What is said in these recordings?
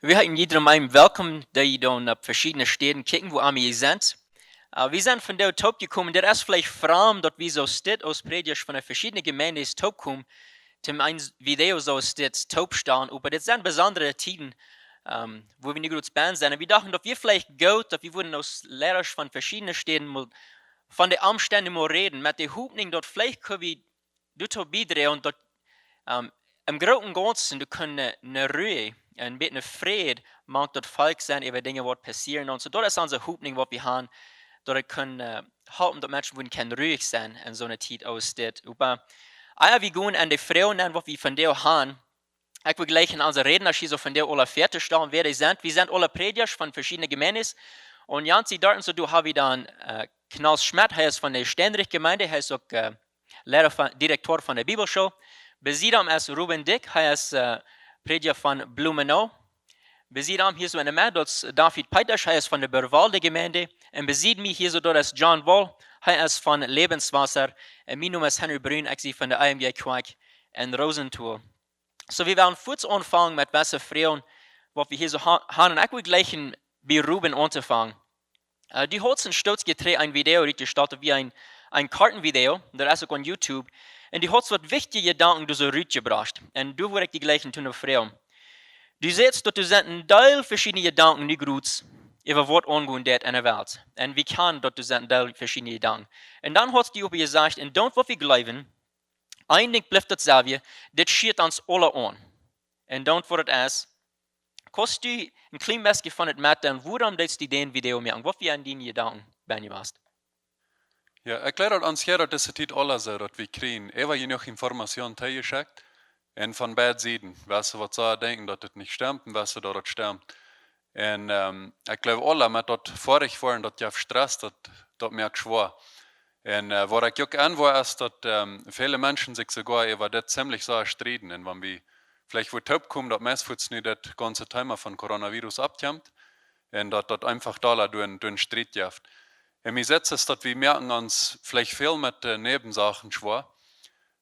Wir hatten jedem einen Willkommen, die dann auf verschiedene Städten kicken, wo wir sind. Wir sind von der Top gekommen, der ist vielleicht fromm, dass wir so steht aus Predigt von der verschiedenen Gemeinden Top kommen, zum ein Video so steht Top stehen, aber das sind besondere Zeiten, wo wir nicht gut Band sind. Und wir dachten, dass wir vielleicht gut, dass wir wurden aus Lehrer von verschiedenen Städten mal von den Umständen mal reden, mit der Hoffnung, dass vielleicht können wir dazu beitragen und dass im Großen und Ganzen, du kannst eine Ruhe, ein bisschen Friede, mag dort Volk sein, über Dinge, was passieren. Und so, das ist unsere Hoffnung, was wir haben, dass wir können halten, dass Menschen können ruhig sein in so einer Zeit aussteht. Aber wir gehen an die Frauen an, was wir von der haben. Ich will gleich in unserer Reden, als so von der alle fertig stehen, wer die sind. Wir sind alle Prediger von verschiedenen Gemeinden. Und Jan, sie dort, so du hast wir dann Knall Schmidt, er ist von der Ständerich-Gemeinde, er ist auch Direktor von der Bibelschule. Besidam ist Ruben Dick, er ist Prediger von Blumenau. Besidam hier so eine Mann, das ist David Peiters, er ist von der Berwalde Gemeinde. Und besid mich hier so dort ist John Wall, er ist von Lebenswasser. Und mein Name ist Henry Brün, ich bin von der IMG Quack in Rosenthal. So, wir werden kurz anfangen mit was Frauen, was wir hier so haben. Und ich will gleich bei Ruben anfangen. Die hat stolz gedreht ein Video, das gestartet wie ein Kartenvideo, das ist auch on YouTube. Und die hat so wichtige Gedanken so rübergebracht. Und du würde ich die gleichen tun auf Frauen. Du siehst, dass du sind ein Teil verschiedene Gedanken nicht gut über was angehen wird in der Welt. Und wie kann dass du sind ein Teil verschiedene Gedanken. Und dann hat die auch gesagt, und don't was wir glauben, eigentlich bleibt das selber, das steht uns alle an. Und don't was das ist, kannst du ein klein bisschen von das mitnehmen, worum das die den Video machen, was wir an den Gedanken ben je warst. Ja, ik leer ons hier dat is het alles zo dat we krijgen. Even je nog informatie tegenschickt en van beide zijden. Weißt du, wat ze denken dat het niet stimmt en weißt du, dat het stimmt. En ik geloof alle met dat vorig waren dat je stress, dat merk schwer. En wat ik ook aanwou is dat viele Menschen sich sogar über das ziemlich so streiten. En wenn wir vielleicht wo top kommen, dat meistens nu das ganze Thema von Coronavirus abkommt en dat einfach da durch einen Streit jaft. Und mir setzt es, dass wir merken uns vielleicht viel mit Nebensachen schwer,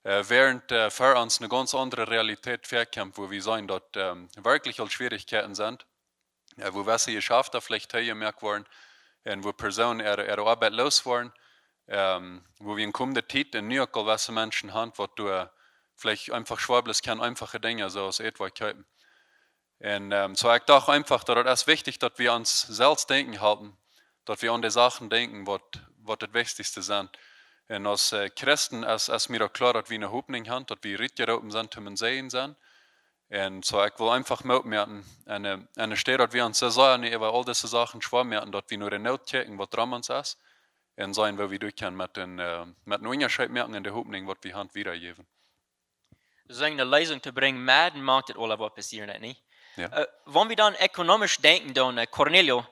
während für uns eine ganz andere Realität vorkommt, wo wir sehen, dass wirklich all Schwierigkeiten sind, wo welche Geschäfte vielleicht gemerkt worden, und wo Personen ihre Arbeit los waren, wo wir in kommender Zeit in New York all welche Menschen haben, wo du vielleicht einfach schwer bist, kann einfache Dinge so aus etwa kaufen. Und so ich dachte einfach, dass es wichtig ist, dass wir uns selbst denken halten, dass wir an die Sachen denken, was das Wichtigste sind. Und als Christen ist mir auch klar, dass wir eine Hoffnung haben, dass wir richtig oben sind, um sehen sind. Und so ich will einfach mitmerken, eine Stelle, dass wir uns so sagen, über all diese Sachen schwer merken, dass wir nur eine Not checken, was dran uns ist, und sein, wo wir durch können mit einem Unterschied merken in der Hoffnung, was wir haben wiedergeben. So eine Lösung zu bringen, mit macht das alles, was passiert, nicht? Ja. Wenn wir dann ökonomisch denken, dann Cornelio,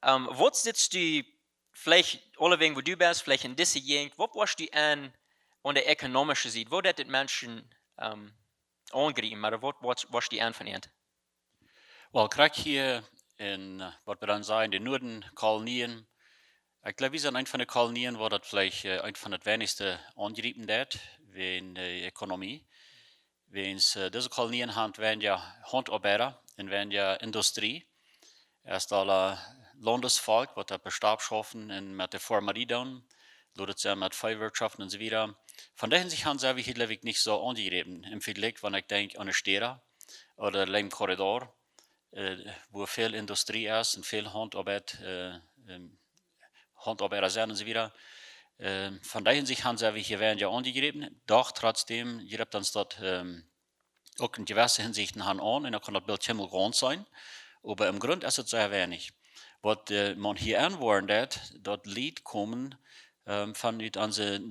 was sitzt du vielleicht alle wegen, wo du bist, vielleicht in dieser Gegend, was warst du an der ökonomischen Seite? Wo hat das Menschen angegriffen, oder was warst du an von ihnen? Wel, kijk hier in, wat we dan zeggen, de Noordenkolonien. Ik glaube, wir sind eine von den Kolonien, wo das vielleicht eine von den wenigsten angegriffen wird, wegen der Ökonomie. Wegen diese Kolonien haben, werden ja Handarbeiter und werden ja Industrie. Erst alle Landesvolk, was der Bestab schaffen und mit der Formerie dann, lodet sie mit Feuerwirtschaften und so weiter. Von daher sich haben sie hier nicht so angegriffen. Im Vergleich, wenn ich denke an eine Städte oder im Korridor, wo viel Industrie ist und viel Handarbeiter sind und so weiter. Von daher sich haben sie hier werden ja angegriffen. Doch trotzdem, ihr habt uns dort auch in gewissen Hinsichten an und dann kann das Bild himmelgrund sein. Aber im Grunde ist es sehr wenig. Was man hier anwenden wird, dort Lied kommen von unseren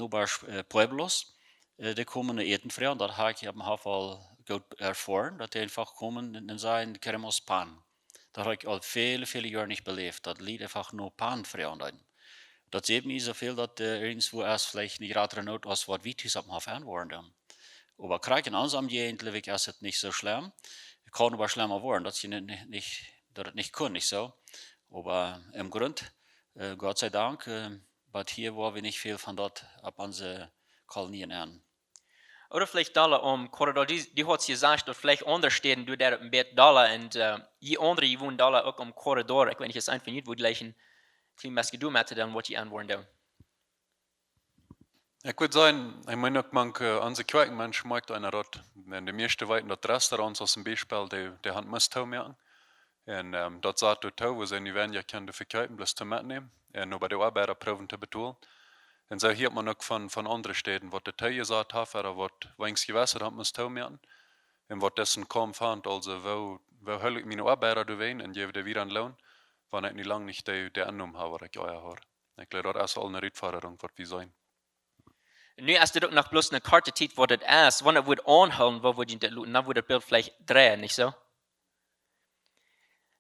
Pueblos, die kommen in Etenfrei, und das habe ich am Hafen gut erfahren, dass die einfach kommen und sagen, queremos Pan. Das habe ich all viele, viele Jahre nicht belebt, das Lied einfach nur Pan verändern. Das sieht mir so viel, dass irgendwo erst vielleicht nicht gerade Not aus, was wir am Hafen anwenden. Aber gerade in unserem Gegend ist es nicht so schlimm. Es kann aber schlimmer werden, dass sie nicht können, nicht so. Aber im Grund, Gott sei Dank, aber hier war wir nicht viel von dort ab unsere Kolonien an. Oder vielleicht Dollar Korridor, die hat gesagt, dass vielleicht andere Städten, du der ein Bett Dollar und je andere, die wohnen Dollar auch Korridor. Ich weiß nicht, es einfach nicht, wo gleich ein kleines was gedoe met dan wat je antwoorden doen. Ik würde sagen, ich meine auch manche unsere Kirchenmenschen mag einer dort. Wenn die meisten weiten dort Restaurants aus dem Beispiel, die haben muss tau merken. Und dort sagt du tau, wo sie nicht werden, ja können die verkaufen, bloß zu mitnehmen. Und nur bei der Arbeiter proben zu betonen. Und so hört man auch von anderen Städten, was der Tau gesagt hat, oder was wenigstens gewässert hat, muss tau merken. Und was dessen kaum fand, also wo hol ich meine Arbeiter du wen und gebe dir wieder einen Lohn, wenn ich nicht lange nicht die angenommen habe, was ich ja habe. Ich glaube, das ist auch eine Rittforderung, was wir sein. Nu, als du ook nog bloß eine Karte ziet, wat het is, wanneer het wordt aanhouden, wat wordt je dat doen, dan wordt het beeld vielleicht drehen, nicht so?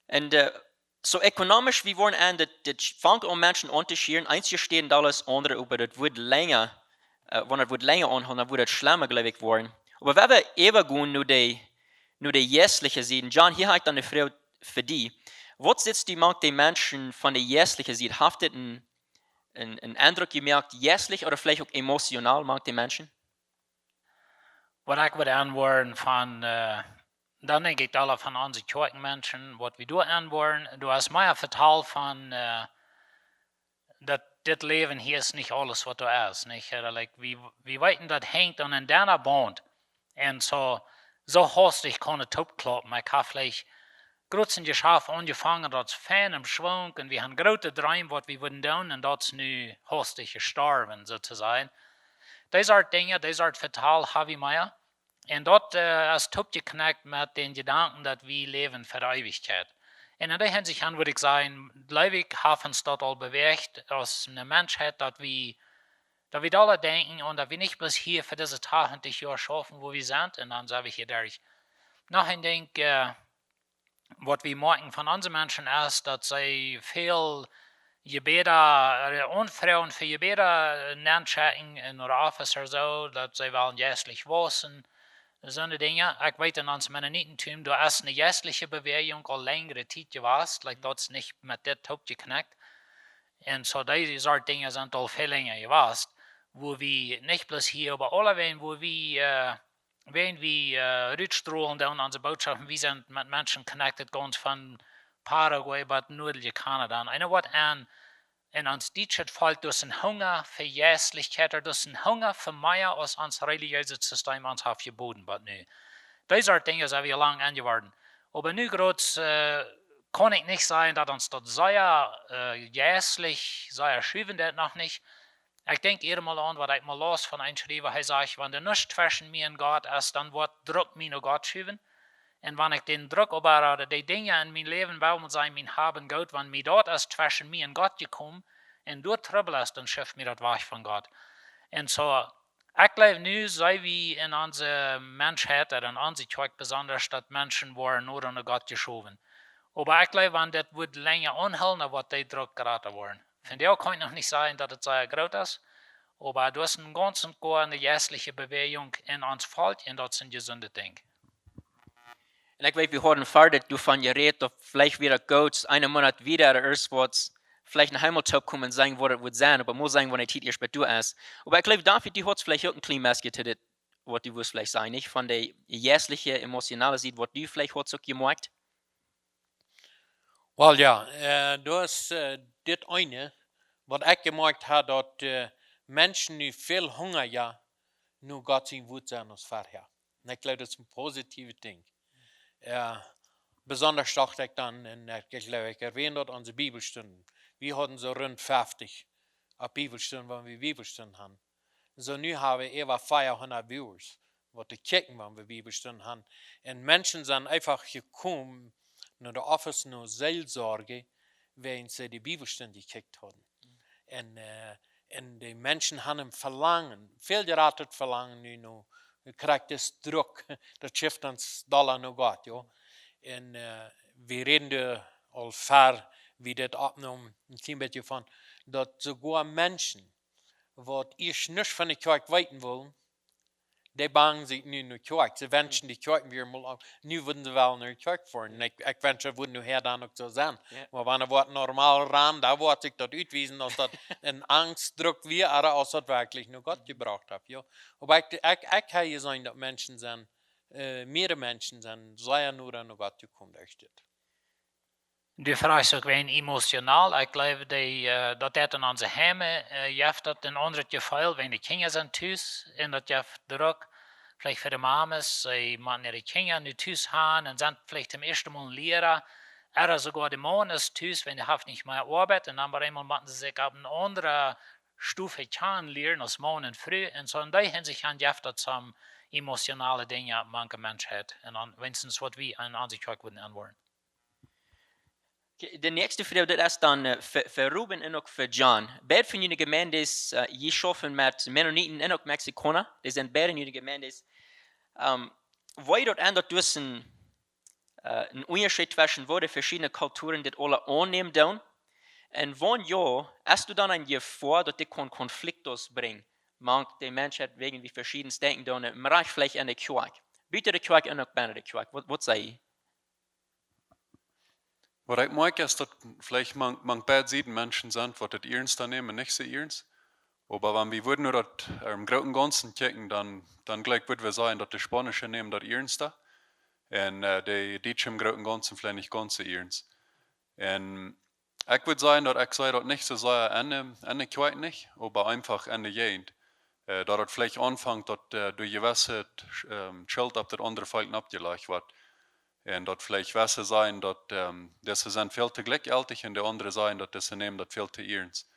Und so ökonomisch, wie wollen an, das fängt an Menschen unterschieden, einzige stehen alles andere, aber das wird länger, wenn es wird länger anholen, dann wird es schlimmer, glaube ich, worden. Aber wenn wir übergehen, nur die jässliche Seiten, John, hier habe ich dann eine Frage für die. Was sitzt die Markt die Menschen von der jässlichen Seite? Haftet einen Eindruck gemerkt, jässlich oder vielleicht auch emotional, mag die Menschen? Wat ik wil aanwoorden van, dan denk ik alle van onze kerkmenschen, wat we doen aanwoorden, du hast mij vertaal van, dat dit leven hier is niet alles wat er is. Niet? Like, we weten dat hangt aan een deiner band. En zo hastig kan het opkloppen. Ik heb vielleicht großen Geschäft angefangen, dat Fan im Schwung, und wir haben große Träume, was wir würden tun, und das ist nu hastig gestorben, sozusagen. Diese Art Dinge, diese Art Vertal habe ich mehr. Und dort ist top geknackt mit den Gedanken, dass wir leben für Ewigkeit. Und in der Hinsicht würde ich sagen, gläubig haben uns dort all bewegt, als eine Menschheit, dass wir alle denken, und dass wir nicht bis hier für diese Tag und dich Jahr schaffen, wo wir sind, und dann sage ich hier dadurch. Nachher denke ich, was wir merken von unseren Menschen ist, dass sie viel Gebete und Frauen für Gebete nennen in der Officer so, dass sie wollen jässlich wissen, so eine Dinge. Ich weiß in unserem Mennonitentum, da ist eine jässliche Bewegung all längere Zeit gewesen, like das nicht mit der Top geknackt. Und so diese Dinge sind all viel länger gewesen, wo wir nicht bloß hier, aber alle wen, wo wir wenn wir rütstrollen down unsere Botschaften, wir sind mit Menschen connected, ganz von Paraguay bis nördliche Kanada. Und eine Wort an, in uns Deutschland fällt durch ein Hunger für Jässlichkeit, durch ein Hunger für mehr als unser religiöses System uns hat geboten. Aber nö. Diese Dinge sind wir lang angeworden. Aber nu gerade kann ich nicht sagen, dass uns das sehr jässlich, sehr schrieben das noch nicht. Ich denke eher mal an, was ich mal los von einem schreiben, er sagt, wenn der nicht zwischen mir und Gott ist, dann wird Druck mir noch Gott schieben. Und wenn ich den Druck oder die Dinge in mein Leben bauen sein, mein Haben Gott, wenn mir dort ist zwischen mir und Gott gekommen, und dort Trouble ist, dann schafft mir das weg von Gott. Und so, ich glaube nu, sei wie in unserer Menschheit, oder in unserer Kirche besonders, dass Menschen waren nur an Gott geschoben. Aber ich glaube, wenn das wird länger anhalten, dann wird der Druck geraten worden. Von der kann ich noch nicht sagen, dass es sehr groß ist, aber du hast eine ganz eine jässliche Bewegung in uns fällt, und das sind gesunde Dinge. Und ich weiß, wir haben vorher davon geredet, dass vielleicht wieder gut, einen Monat wieder erst wird, vielleicht ein Heimatop kommen und sagen, was es wird sein, aber muss sagen, wenn die Zeit erst bei du ist. Aber ich glaube, David, die hat vielleicht auch ein kleines Maske zu was du wirst vielleicht sagen, nicht? Von der jässlichen, emotionalen Seite, was du vielleicht hast auch gemerkt. Wel ja, du hast dit eine, wat ik gemerkt heb, dat mensen nu veel honger ja, nu Gott zijn woord zijn als vorher. En ik geloof dat is een positieve ding. Besonders dacht ik dan, en ik geloof ik erwähnt dat onze Bibelstunden. Wir hadden zo rund 50 Bibelstunden, wanneer we Bibelstunden hadden. So nu hebben we over 400 viewers, wat te kijken, wanneer we Bibelstunden hadden. En mensen zijn einfach gekomen naar de office, naar Seelsorge, wenn sie die Bibelstunde gekickt haben. Und die Menschen haben ein Verlangen, viel geratet Verlangen nu noch. Du kriegst das Druck, das schifft uns Dollar noch Gott, ja. Und wir reden da all fair, wie das abgenommen, ein klein bisschen von, dass sogar Menschen, die ich nicht von der Kirche weiten wollen, die bangen sich nu naar kerk. Ze wensen die kerk weer mal auf. Nu würden sie wel naar kerk fahren. Ik wens, ze würden nu her dan ook zo zijn. Ja. Maar wanneer wat normaal ran, da wordt ik dat uitwezen, als dat een angstdruk weer, oder als dat wirklich nur Gott gebracht hat. Ja. Aber ich kann ja sagen, dass Menschen sind, mehrere Menschen sind, sei nur an Gott gekommen, echt. Du fragst ook wen emotionaal. Ik geloof dat dat in onze hemmen heeft dat in andere geval, wenn die Kinder zijn thuis, en dat heeft druk, vielleicht für die Mamas, sie machen ihre Kinder nu thuis haben und sind vielleicht zum ersten Mal Lehrer, oder sogar der Mann ist thuis, wenn die haben nicht mehr Arbeit, und dann bei einmal machen sie sich auf eine andere Stufe kennenlernen als Mann und Frau, und so in der Hinsicht heeft dat some emotionale Dinge manche Mensch hat, und wenigstens was wir an sich würden anwollen. De nächste Frage, das ist dann für Ruben und auch für John. Beide von ihnen Gemeindes, je schaffen mit Mennoniten und auch Mexikaner, die sind beide in ihnen Gemeindes. Wo dort an, dort ein Unterschied zwischen wo die verschiedenen Kulturen das alle annehmen dann? Und wann ja, hast du dann ein Gefahr, dass die Konflikt ausbringen? Man, die Menschheit wegen wie verschiedenes Denken dann, im Bereich vielleicht an der Kirche. Bitte die Kirche und auch bei der Kirche. Was sei ich? Wat ik merk is dat vielleicht man beide Seiten Menschen sind, die das ernst nehmen, nicht so ernst. Aber wenn wir würden nur das im großen Ganzen checken, dann gleich würden wir sagen, dass die Spanische nehmen das ernster. Und die Deutschen im großen Ganzen vielleicht nicht ganz so ernst. Und ich würde sagen, dass ich sage, dass nicht so sehr an der Kirche nicht, aber einfach an der Jugend. Dass das vielleicht anfängt, dass du gewisse Schild auf das andere Volk abgelegt wird. Und dat vielleicht Wasser sein, dat deze zijn veel te gelijkaardig en de andere zijn dat deze nemen dat veel te ernst.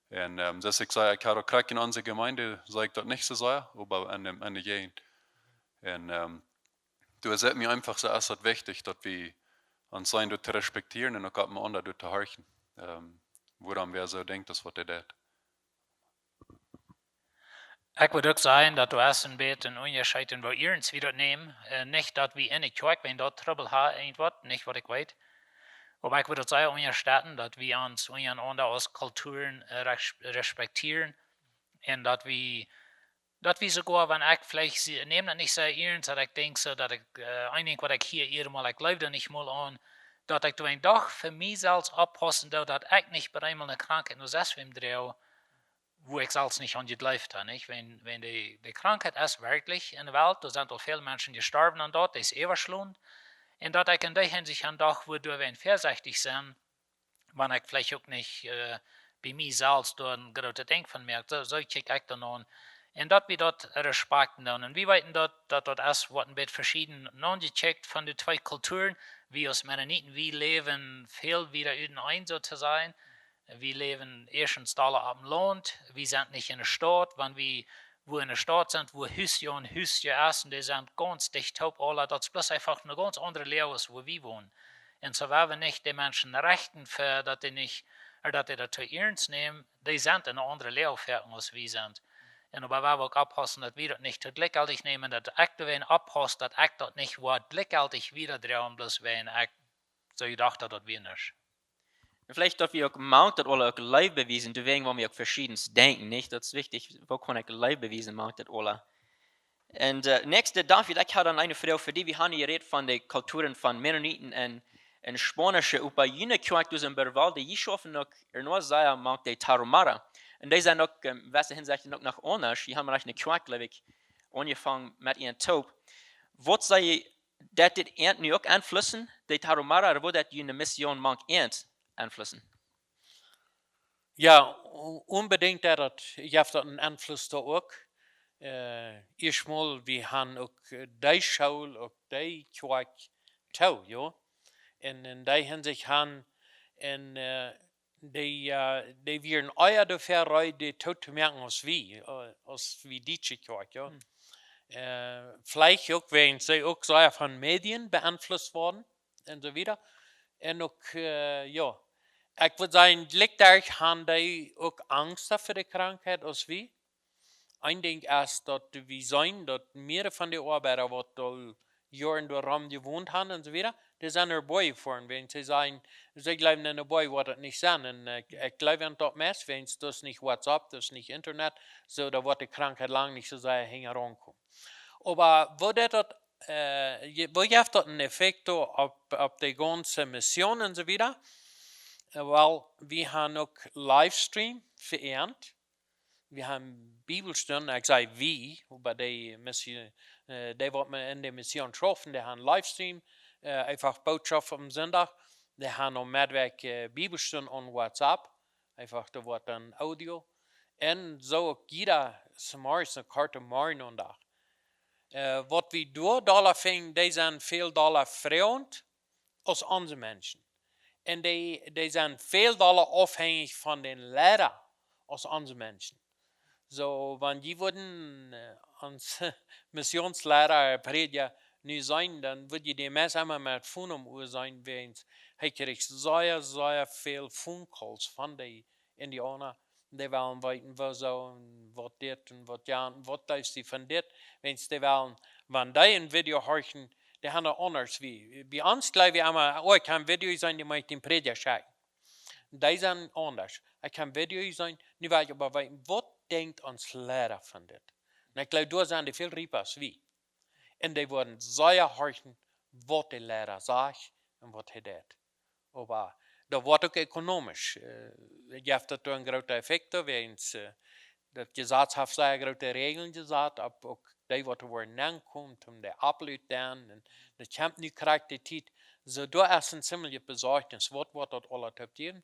En dus ik zei, ik had ook krijg in onze Gemeinde, zei ik dat niet zo sehr, aber an der Gegend. En du ist mir einfach so erst wichtig, dass wir uns sein dort zu respektieren und auch mal anderen dort zu horchen. Woran wer so denkt, das was der tut. Ik wil ook zeggen dat we eens een beetje een onderscheid in wat eerens weer nemen. Niet dat we in de kerk, wenn dat trouble hebben, wat, niet wat ik weet. Maar ik wil ook zeggen, onderstellen dat we ons ondereinander als culturen respektieren. En dat we sogar, wenn ik vielleicht, neem dat niet zo eerens, dat ik denk so, dat ik, eigenlijk wat ik hier eenmaal, ik geloof er niet mal aan, dat ik een dag voor mij zelfs oppassen doe, dat ik niet bij eenmaal een krankheid nog zes wem dreeuw, wo ich selbst nicht angelebt habe. Nicht? Wenn die Krankheit ist wirklich in der Welt, da sind auch viele Menschen gestorben an dort, das ist überschlund. Und dort ich in der Hinsicht an doch, wo du wenn vorsichtig sein, wenn ich vielleicht auch nicht bei mir selbst durch ein großes Ding von mir, so ich dann an. Und dort wie dort respekten dann. Und wie weit dort ist, wird ein bisschen verschieden angecheckt von den zwei Kulturen, wie aus Mennoniten, wie leben viel wieder überein so zu sein. Wir leben erstens alle auf dem Land, wir sind nicht in der Stadt. Wenn wir wo in der Stadt sind, wo Hüsje und Hüsje essen, die sind ganz dicht auf alle, das ist bloß einfach eine ganz andere Lehre, wo wir wohnen. Und so werden wir nicht die Menschen rechten, für, dass die nicht, oder dass die das zu ernst nehmen, die sind in eine andere Lehre als wir sind. Und aber wir auch abpassen, dass wir das nicht zu gleichgültig nehmen, dass ich da abpassen, dass ich das nicht gleichgültig wieder drehen, bloß wenn ich so gedacht habe, dass wir nicht. Vielleicht dass wir auch macht, dass alle auch Leib bewiesen, deswegen wollen wir auch verschiedenes denken, nicht? Das ist wichtig, wo kann ich Leib bewiesen, macht das alle. Und nächste, David, ich habe dann eine Frage für die, wir haben geredet von den Kulturen von Mennoniten und Spanische, über jene Kirche, die sind bei die schaffen noch, nur sehr, macht die Tarahumara. Und die sind noch, was Hinsicht noch nach anders, die haben recht eine Kirche, glaube ich, angefangen mit ihren Taub. Was sei, dass das Ernten auch einflüssen, die Tarahumara, oder wo das eine Mission macht, einflüssen? Ja, unbedingt dat heeft dat een invloed daar ook. Eerstmal, we hebben ook die school, ook die kerk toe, ja. En in die hinsicht hebben, en die werden eier dafür rei, die tot te merken als wie die kerk, ja. Vielleicht ook, wenn sie auch sehr von Medien beeinflusst worden, und so wieder. En ook, ja, ik wil zeggen, gelijktijdig hebben die ook angst voor de krankheid als wie. Ik denk is dat we zijn, dat meer van de arbeiders wat al jaren door gewoond hebben en zo weer, die sind erbij voor, wenn sie sagen, sie glauben in erbij wat het niet zijn. En ik geloof in dat mes, wenn es dus niet WhatsApp, dus niet Internet, so da wordt de krankheid lang niet zo sehr hängen rankommen. Aber wo heeft dat een effect op de ganze Mission en so wieder? Wel, we gaan ook livestream verernt. We gaan Bibelstunden, ik zei wie, bij de mission, die wat me in de mission getroffen, die gaan livestream, einfach boodschap op zondag. Die gaan om medwerk Bibelstunden op WhatsApp, einfach da wordt dan audio. En zo ook jeder s'morgens een korte morgenondag. Wat we doen, dollar vinden, die zijn veel dollar vreemd als onze mensen. En die zijn veel dollar afhankelijk van de leraar als onze mensen. Zo, wanneer die worden onze missionsleraar predigen nu zijn, dan wil je die mensen allemaal met phone om zijn, want hij krijgt zeer veel phone calls van die Indianer. Die willen weten wat zo, wat dit en wat ja, en wat is die van dit. Want die willen, wanneer die een video horen, die hebben anders wie. Bij ons geloven we allemaal, ik kan video zijn die mij in predigen kijken. Die zijn anders. Ik kan video zijn, nu wil je maar weten, wat denkt ons leraar van dit? En ik geloof, daar zijn die veel rieper als wie. En die worden zeer horen wat de leraar zegt en wat hij deed. Maar dat wordt ook economisch. Je hebt dat een grote effect, want dat gezet heeft zeer grote regelen gezet, ook die wat er worden aankomt, om de absoluut dan, en de champ nu krijgt de tijd. Zo daar is een ziemliche bezorgnis, wat wordt dat alle te doen.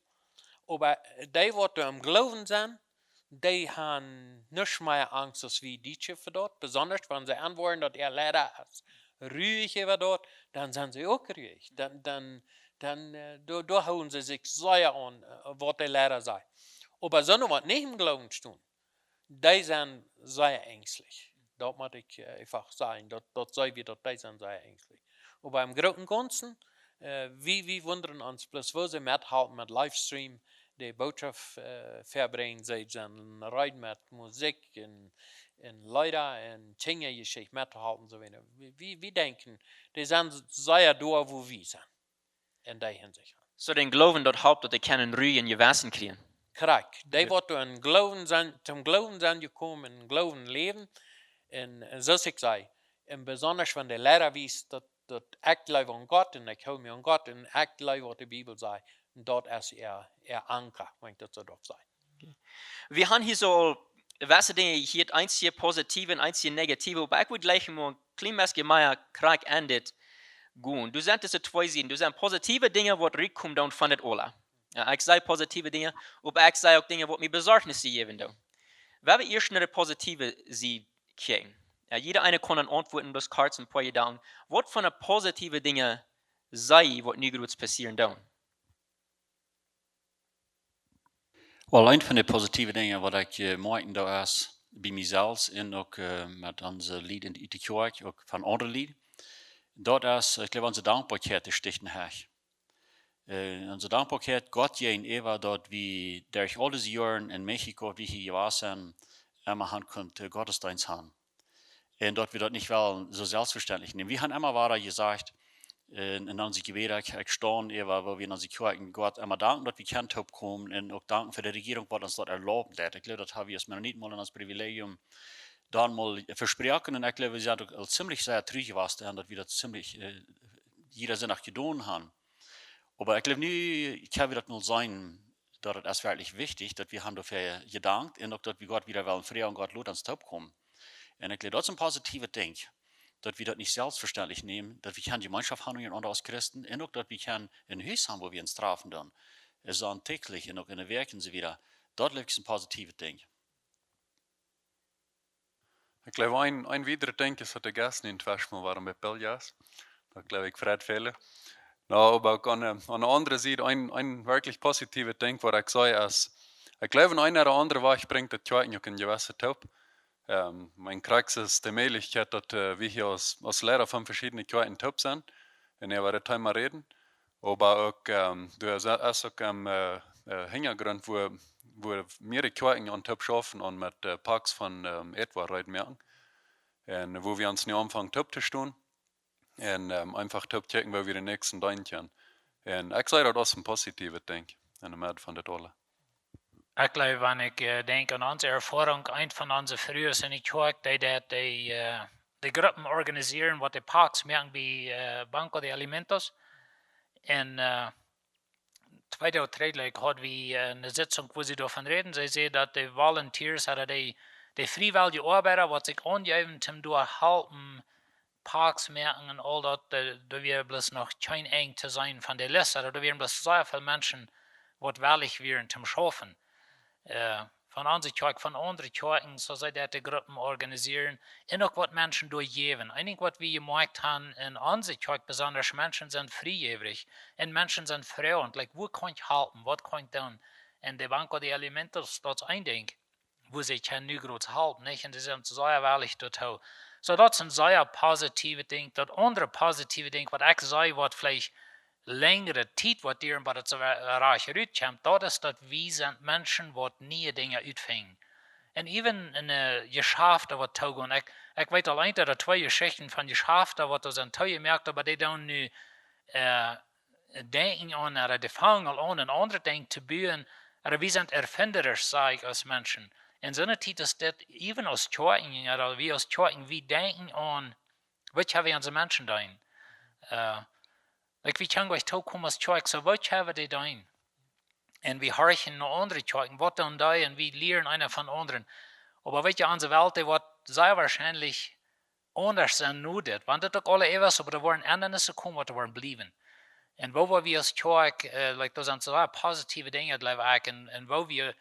Maar die wat er am geloven zijn, die hebben niet meer angst als wie die voor dat. Besonders wanneer ze antwoorden dat leider is ruhig over dat, dan zijn ze ook ruhig. Dan houden ze zich zeer aan wat de leider zei. Maar zo wat niet im geloven doen, die zijn zeer ängstlich. Dat moet ik einfach sagen. Dat zei we dat die zijn zeer ängstlich. Maar im großen Ganzen, wir wundern uns bloß, wo sie mithalten mit Livestream, die Botschaft verbringen, sie sind rein mit Musik und Lieder und Kindergeschichte mithalten, so weiter. Wir denken, die sind sehr da, wo wir sind. In der Hinsicht. So den Glauben dort haupt, dass die können ruhig in Gewissen kriegen. Correct. Die wat zum Glauben zijn gekommen, in Glauben leben. Und zoals ik zei, en besonders wenn der Lehrer wies, dat ik geloof aan God en ik hou me aan God en ik geloof wat de Bibel zei. Dat is anker, wenn ik dat zo darf zeggen. Okay. Wir haben hier so, weißt du, hier eins hier positive und eins hier negative, aber ich würde gleich mal ein kleines Gemeier Krieg endet. Gut, du sagst es zwei Seiten. Du sagst positive Dinge, die rückkommen dann von det alle. Ja, ich sage positive Dinge, aber ich sage auch Dinge, die mir Besorgnis geben. Wenn wir erst eine positive Seite kriegen, ja, jeder eine kann dann antworten, das kurz ein paar Gedanken. Was von einer positive Dinge sei, was nie gut passieren dann? Wel, een van de positieve dingen wat ik merken dat is bij mezelf en ook met onze lied in de kerk, ook van andere lied, dat is, ik geloof, onze dankbaarheid is stichten her. Onze dankbaarheid, God je in Eva, dat we door al deze jaren in Mexico, wie hier geweest zijn, immer han kunt Gottesdienst haben. Und dort wir das nicht wel so selbstverständlich nehmen. Wir haben immer weiter gesagt, in onze Gebete, ich stand, wo wir in onze Kirchen Gott immer danken, dass wir kein Top kommen und auch danken für die Regierung, was uns dort erlaubt hat. Ich glaube, das haben wir es mir nicht mal als Privilegium dann mal versprochen und ich glaube, wir sind auch ziemlich sehr traurig gewesen, dass wir das ziemlich jeder Sinn nach getan haben. Aber ich glaube, nu kann wir das mal sein, dass es wirklich wichtig, dass wir haben dafür gedankt und auch, dass wir Gott wieder wollen, früher und Gott lot ans Top kommen. Und ich glaube, das ist ein positives Ding, dass wir das nicht selbstverständlich nehmen, dass wir keine Gemeinschaft haben unter uns Christen und auch, dass wir kein Haus haben, wo wir uns treffen dann. Es ist täglich und auch in den Werken so wieder. Dort liegt ein positives Ding. Ich glaube, ein weiterer Ding ist, dass der Gast nicht waschen warum mit Biljas. Da glaube ich, Fred Fehler. No, aber auch an der anderen Seite, ein wirklich positives Ding, was ich sage, ist, ich glaube, in einer oder anderen Woche bringt der Kirche auch ein gewisses Top. Mein Kreuz ist die Möglichkeit, dass wir hier als Lehrer von verschiedenen Kirchen top sind. Und er wird heute mal reden. Aber auch, du hast auch am Hintergrund, wo mehrere Kirchen an top schaffen und mit Parks von etwa reden merken. Und wo wir uns nicht anfangen top zu stehen. En einfach te kijken waar we de nächsten doen gaan. En ik zei dat als een positieve ding. En de maat van dit alle. Ich glaube, wenn ich denke an unsere Erfahrung, ein von unseren früher sind ich gehört, die Gruppen organisieren, was die Parks machen wie Banco de Alimentos. Und 2 oder 3 hatten wir eine Sitzung, wo sie davon reden. Sie sehen, dass die Volunteers, die freiwillige Arbeiter, was sich angeben, zum durchhalten, Parks merken und all das, da wir bloß noch kein eng zu sein von der Liste, da wären bloß sehr viele Menschen, was willig wären zum Schaffen. Von unserer Kirche, von anderen Kirchen, so sei die Gruppen organisieren, und auch was Menschen durchgeben. Eigentlich, was wir gemerkt haben in unserer Kirche, besonders Menschen sind freigebig, und Menschen sind Frauen, wo kann ich helfen, was kann ich tun? Und die Banco de Alimentos, das ist ein Ding, wo sie können nicht groß helfen, nicht? Und sie sind sehr willig dazu. So, das ist ein sehr positives Ding. Das andere positive Ding, was ich sage, was vielleicht längere Zeit wat dieren, aber das rasch uitkommt, dat is dat wie sind Menschen, wat nieuwe Dinge uitvingen. En even in Geschäfte, wat toegaan, ik weet alleen dat er 2 Geschichten van Geschäfte, wat er zijn toegemerkt, aber die dan nu denken aan, die vangen al aan een ander ding te bouwen, aber wie sind erfinderisch, sage ich, als Menschen. In so einer Zeit ist das, even als Kirchen, oder wie als Kirchen, wir denken an, was haben wir an so Menschen tun? Wir können gleich kommen als Kirche, so was haben die tun? Und wir horchen nach anderen Kirchen, was tun die, und wir lernen einer von anderen. Aber weißt du, unsere Welt, die wird sehr wahrscheinlich anders sein, nur das. Wenn das doch alle etwas, aber da waren Änderungen kommen, was da waren bleiben. Und wo wir als Kirche, da sind so positive Dinge, glaube ich, und wo wir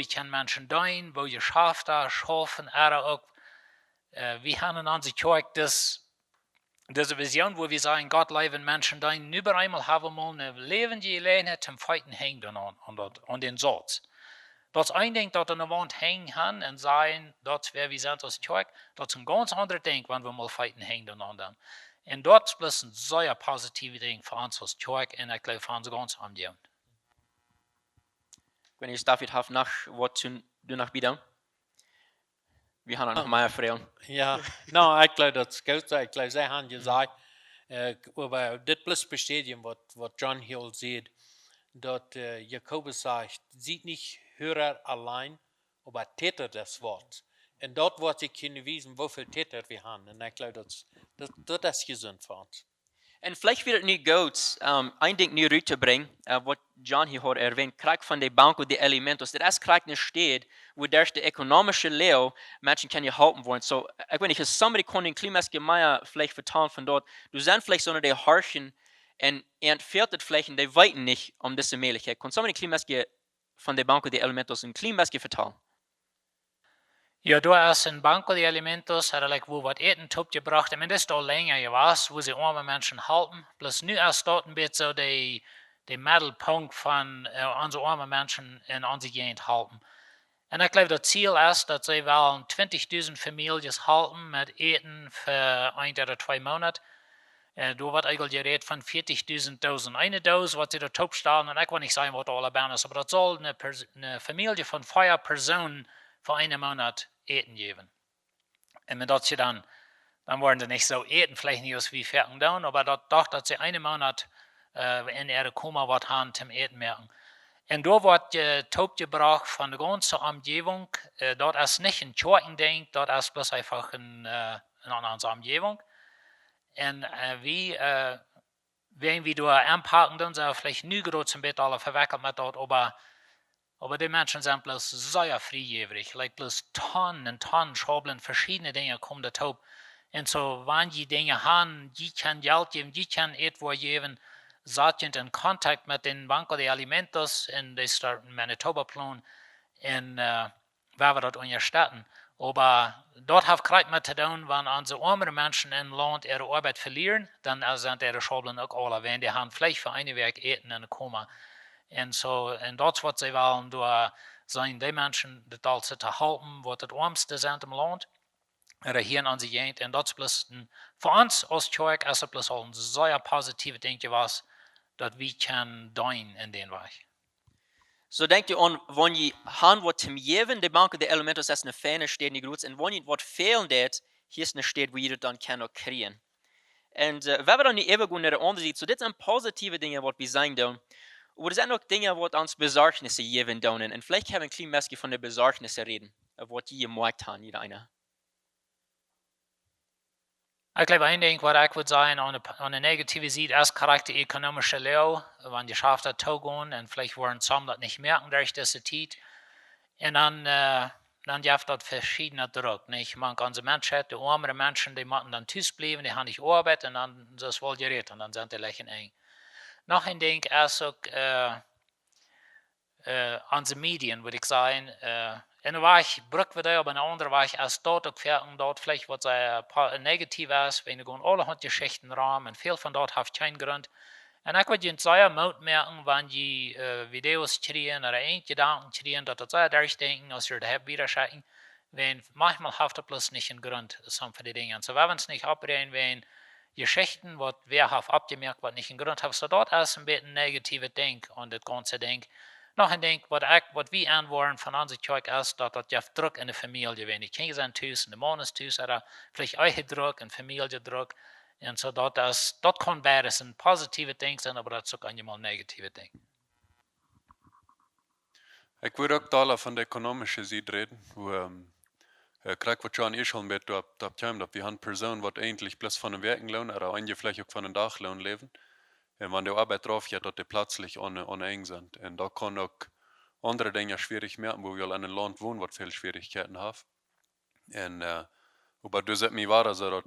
können Menschen tun, wo wir schaffen, auch, wir haben in unserer Kirche diese Vision, wo wir sagen, Gott leben Menschen tun, über einmal haben wir mal eine lebende Gelegenheit zum Feiten hängen an den Satz. Das ist ein Ding, das an der Wand hängen kann und sagen, das wäre wie sind als Kirche, das ist ein ganz anderes Ding, wenn wir mal Feiten hängen aneinander. Und das ist ein sehr positives Ding für uns als Kirche und ich glaube für uns ganz Umgebung. Wenn ich David habe nach, was du noch wieder? Wir haben noch mehr Fragen. Ja, nou, ik glaube dat is goed. Ik glaube, zij hebben gezegd, aber dit plus bestätigen, was John hier sieht, dat Jakobus sagt, sieht nicht Hörer allein, aber Täter des Wortes. Und dort wird sich können wissen, wofür Täter wir haben. Und ich glaube, das ist gesund für uns. Und vielleicht wird es nicht gut, ein Ding nicht rüberzubringen, was John hier hat erwähnt, Krieg von der Banco de Alimentos. Das Krieg nicht steht, wo durch die ökonomische Lehre Menschen können geholfen werden. So, ich weiß nicht, somebody kann den Klimagemeinde vielleicht vertrauen von dort. Du sind vielleicht so eine der Harschen und entfernt vielleicht und die weiten nicht diese Möglichkeit. Kann somebody Klimagemeinde von der Banco de Alimentos ein Klimagemeinde vertrauen? Ja, du hast in Banco de Alimentos, wo was eten gebracht, und das ist da länger gewesen, wo sie arme Menschen helfen. Bloß nu ist dort ein bisschen so der Mittelpunkt von unseren armen Menschen in unserer Gegend helfen. Und ich glaube, das Ziel ist, dass sie wollen 20.000 Familien helfen mit Eten für 1 oder 2 Monate. Da wird eigentlich geredet von 40.000 Dosen. Eine Dose, was sie da stellen, und ich will nicht sagen, was da alle ist, aber das soll eine Familie von 4 Personen für 1 Monat Eten geben. Und wenn das sie dann wollen sie nicht so eten, vielleicht nicht aus wie fertig down, aber doch, dass sie 1 Monat in ihre Koma was haben zum Eten merken. Und da wird Taub gebracht von der ganzen Umgebung. Dort ist nicht ein Kirchending, dort ist bloß einfach eine andere Umgebung. Und wenn wir da anpacken, dann sind wir vielleicht nicht gerade zum Bett alle verwickelt mit dort, aber die Menschen sind bloß sehr freigebig, bloß Tonnen und Tonnen Schabeln, verschiedene Dinge kommen da taub. Und so, wenn die Dinge haben, die können Geld geben, die können etwas geben, sind in Kontakt mit den Banco de Alimentos und die starten Manitoba-Plan und werden wir dort unterstützen. Aber dort hat Kreuz mit zu tun, wenn unsere armen Menschen im Land ihre Arbeit verlieren, dann sind ihre Schabeln auch alle, wenn die haben vielleicht für eine Werk eten in der Koma. Und so, und das, was sie wollen, da sind die Menschen, die da zu helfen, die das Armste sind im Land, oder hier in unserer Gegend. Und das ist für uns als Kirche ist es ein sehr positives Ding gewesen, dass wir können tun in den Weg. So denkt ihr an, wenn ihr haben was zum Geben, die Banco de Alimentos ist eine feine Stadt, nicht gut, und wenn ihr was fehlen hat, hier ist eine Stadt, wo ihr dann kann auch kriegen. En we hebben dan niet even goed naar de andere zijde. So dit zijn positieve dingen wat we zijn doen. Maar er zijn ook dingen wat ons bezorgnissen geven doen. En vielleicht gaan we een klein beetje van de bezorgnissen reden. Of wat je gemaakt hebt, jeder einer. Ik glaube, een ding wat ik würde sagen, an der negatieve Seite ist Charakter ökonomische Leo, wenn die Schaft da togen und vielleicht wollen some das nicht merken durch diese Zeit. Und dann gibt das verschiedene Druck, nicht? Man kann so Menschen, die armere Menschen, die müssen dann Tisch bleiben, die haben nicht Arbeit und dann das wohl gerät und dann sind die lächeln eng. Noch ein Ding ist auch an die Medien, würde ich sagen, en dan war ich brug wieder, aber eine andere war ich als dort auch fertig, dort vielleicht was negativ ist, wenn du alle hat Geschichten raum und viel von dort hat keinen Grund. Und ich würde jetzt sehr Mut merken, wenn die Videos kriegen oder ein Gedanken kriegen, dass das sehr durchdenken, als ihr das wieder schicken, wenn manchmal hat das bloß nicht einen Grund, so für die Dinge. So wenn wir es nicht abreden, wenn Geschichten, was wer hat abgemerkt, was nicht einen Grund hat, so dort ist ein bisschen negative Ding und das ganze Ding. Nog een ding, wat we aanwoorden van onze kerk is, dat je druk in de familie bent. Die kinderen zijn thuis, en de man is thuis, er vielleicht eigen druk en familiedruk. En zo dat kan beide zijn positieve dingen zijn, maar dat is ook eenmaal negatieve dingen. Ik wil ook talen van de economische zijde reden, hoe krijg wat John eerst al met dat we een persoon wat eigenlijk plus van een werkenloon, er een vielleicht ook van een dagloon leven. En wenn die Arbeit drauf geht, dass die plötzlich eng sind. Und da kann auch andere Dinge schwierig merken, wo wir in einem Land wohnen, was viele Schwierigkeiten haben. Und aber du sagst mir wahr, also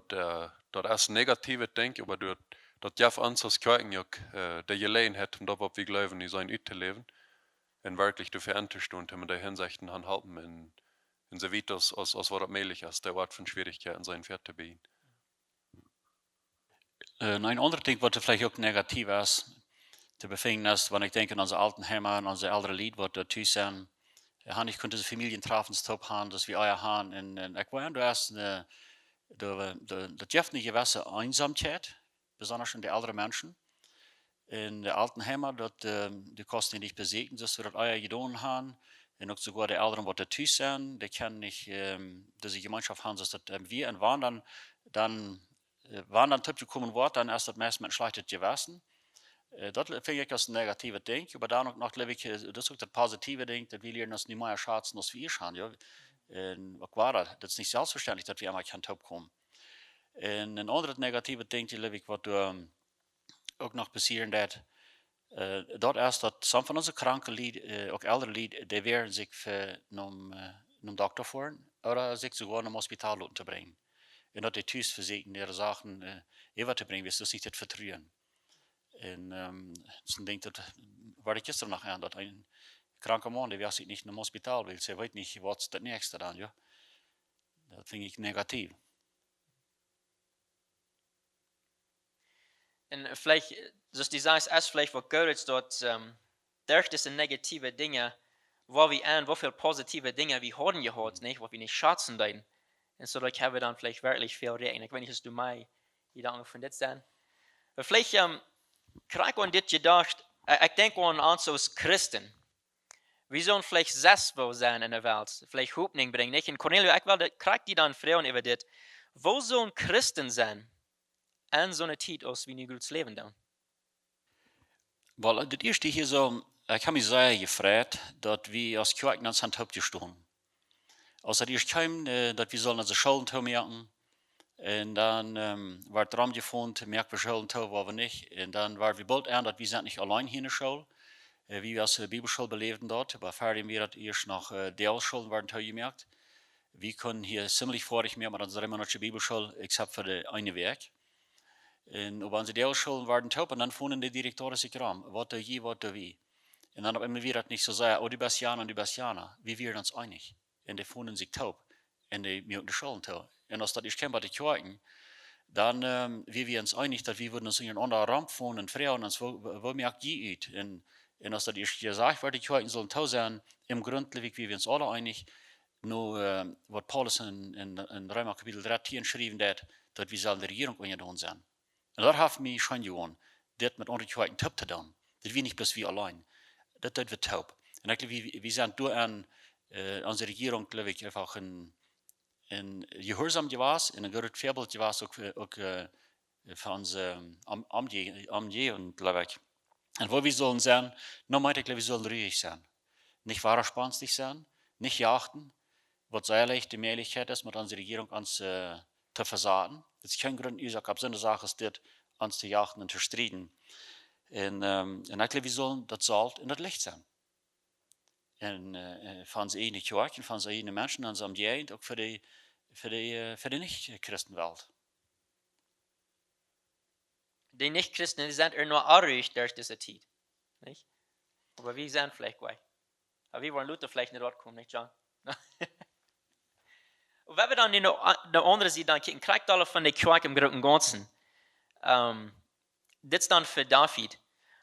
das ist negative Denken, aber das Jeff uns als Kirchen auch der Gelegenheit hat, da was wir glauben, in sein zu leben. Und wirklich dafür einzustehen, in der Hinsicht halten, in so weit, als was das möglich ist, der Ort von Schwierigkeiten sein Pferd zu bieten. Een ander ding wat vielleicht ook negatief is, te bevinden is, wanneer ik denk aan onze Altenheimer en onze oudere lied, wat er thuis zijn. Ik kon deze familientreffen top gaan, dus we eier gaan. En ik wou eerst de Jeff niet gewisse eenzaamheid, besonders in de oudere mensen. In de Altenheimer, dat de kosten niet bezeten, dus we dat eier gedaan gaan. En ook sogar de ouderen wat er thuis zijn, die kennen niet deze gemeenschap gaan, dus dat wir en waren dan wann dann Tipp gekommen wird, dann erst das meiste mit schlechtes gewesen. Das finde ich als ein negatives Ding, aber dann noch lebe ich, das ist auch das positive Ding, dass wir lernen, dass nicht mehr schatzen, als wir schauen, ja. Was war das? Das ist nicht selbstverständlich, dass wir einmal kein Top kommen. Und ein anderes negatives Ding, die lebe ich, was auch noch passieren wird, dort erst, dass some von unseren kranken Lied, auch ältere Lied, die werden sich für einen Doktor fahren oder sich sogar in ein Hospital unterbringen. En dat die thuis verzekeren, ihre Sachen over te brengen, wist dus niet het vertrouwen. En dan denk ik, dat waar ik gisteren nog aan, dat een kranke man, die was niet in een hospitaal wil, ze weet niet wat het nächste dan, ja. Dat vind ik negatief. En vielleicht, dus die sagen, es vielleicht wat gut ist, dort durch diese negative Dinge, wo wir an, wo viel positive Dinge wir haben gehört, nicht, wo wir nicht schätzen deuten. En so dat hebben we dan vielleicht wirklich veel reden. Ik weet niet of du mij Gedanken von dit zijn. Maar vielleicht krijg ik aan dit gedacht, ik denk aan ons als Christen. We zullen vielleicht zesvol zijn in de wereld. Vielleicht Hoffnung brengen. Nicht? En Cornelio, ik wil krijg die dan vragen over dit. Wo zullen Christen zijn in zo'n tijd als we nu Gods leven doen? Wel, het eerste hier zo, ik heb me zeer gevraagd dat we als kerk naar zijn hoofd gestaan. Als dat eerst kwam, dat we zullen onze schulden toemerken. En dan werd er gevonden, merken we schulden toe, waar we niet. En dan waren we bald aan dat we zijn niet alleen hier in de school. Wie als Bibelschool beleefden dort, aber fertig wir dat eerst nog Deelschulden werden toegemerkt. We kunnen hier ziemlich vorig meer, maar dan zijn we nog de Bibelschool, except voor de ene werk. En op onze Deelschulden werden toe, en dan vonden de directoren zich ram. Wat doe je, wat doe we? En dan hebben we dat niet zo zeggen, oh, die Bastianer en die Bastianer. We waren ons einig. En die vonden zich taub. En die merken de schulden toe. En als dat is kenbaar te kijken, dan wir uns einig, dass wir uns in een andere ramp vonden en vragen ons, wo merkt je uit? En als dat is gezegd wordt, die kijken zullen toe zijn, im Grund levig wir uns alle einig, nur wat Paulus in Römer kapitel 13 geschreven heeft, dat we zullen de regering onderdoen zijn. En dat heeft mij schon gewoon, dit met andere kijken taub te doen. Dat we niet plus wie alleen. Dat we taub. En eigenlijk, we zijn door aan onze regering, geloof ik, einfach een gehoorzaam gewas, en een groot voorbeeld gewas ook für unsere Umgehung, glaube ich. Und wo wir sollen sein, nur meinte ich, wir sollen ruhig sein. Nicht wahrspannlich sein, nicht jachten, was sicherlich die Möglichkeit ist, mit unserer Regierung uns zu versagen. Es ist kein Grund, ich sage, so eine Sache ist das, uns zu jachten und zu streiten. Und ich glaube, wir sollen das Salz in das Licht sein. Und von unseren eigenen Kirchen, von unseren eigenen Menschen, in unserer Umgebung, auch für die Nicht-Christenwelt. Die Nicht-Christen, die sind nur arrig durch diese Zeit. Nicht? Aber wir sind vielleicht gleich. Aber wir wollen Luther vielleicht nicht dort kommen, nicht John? Und wenn wir dann in der anderen Seite dann kicken, kriegt alle von der Kirche im Großen und Ganzen. Das ist dann für David.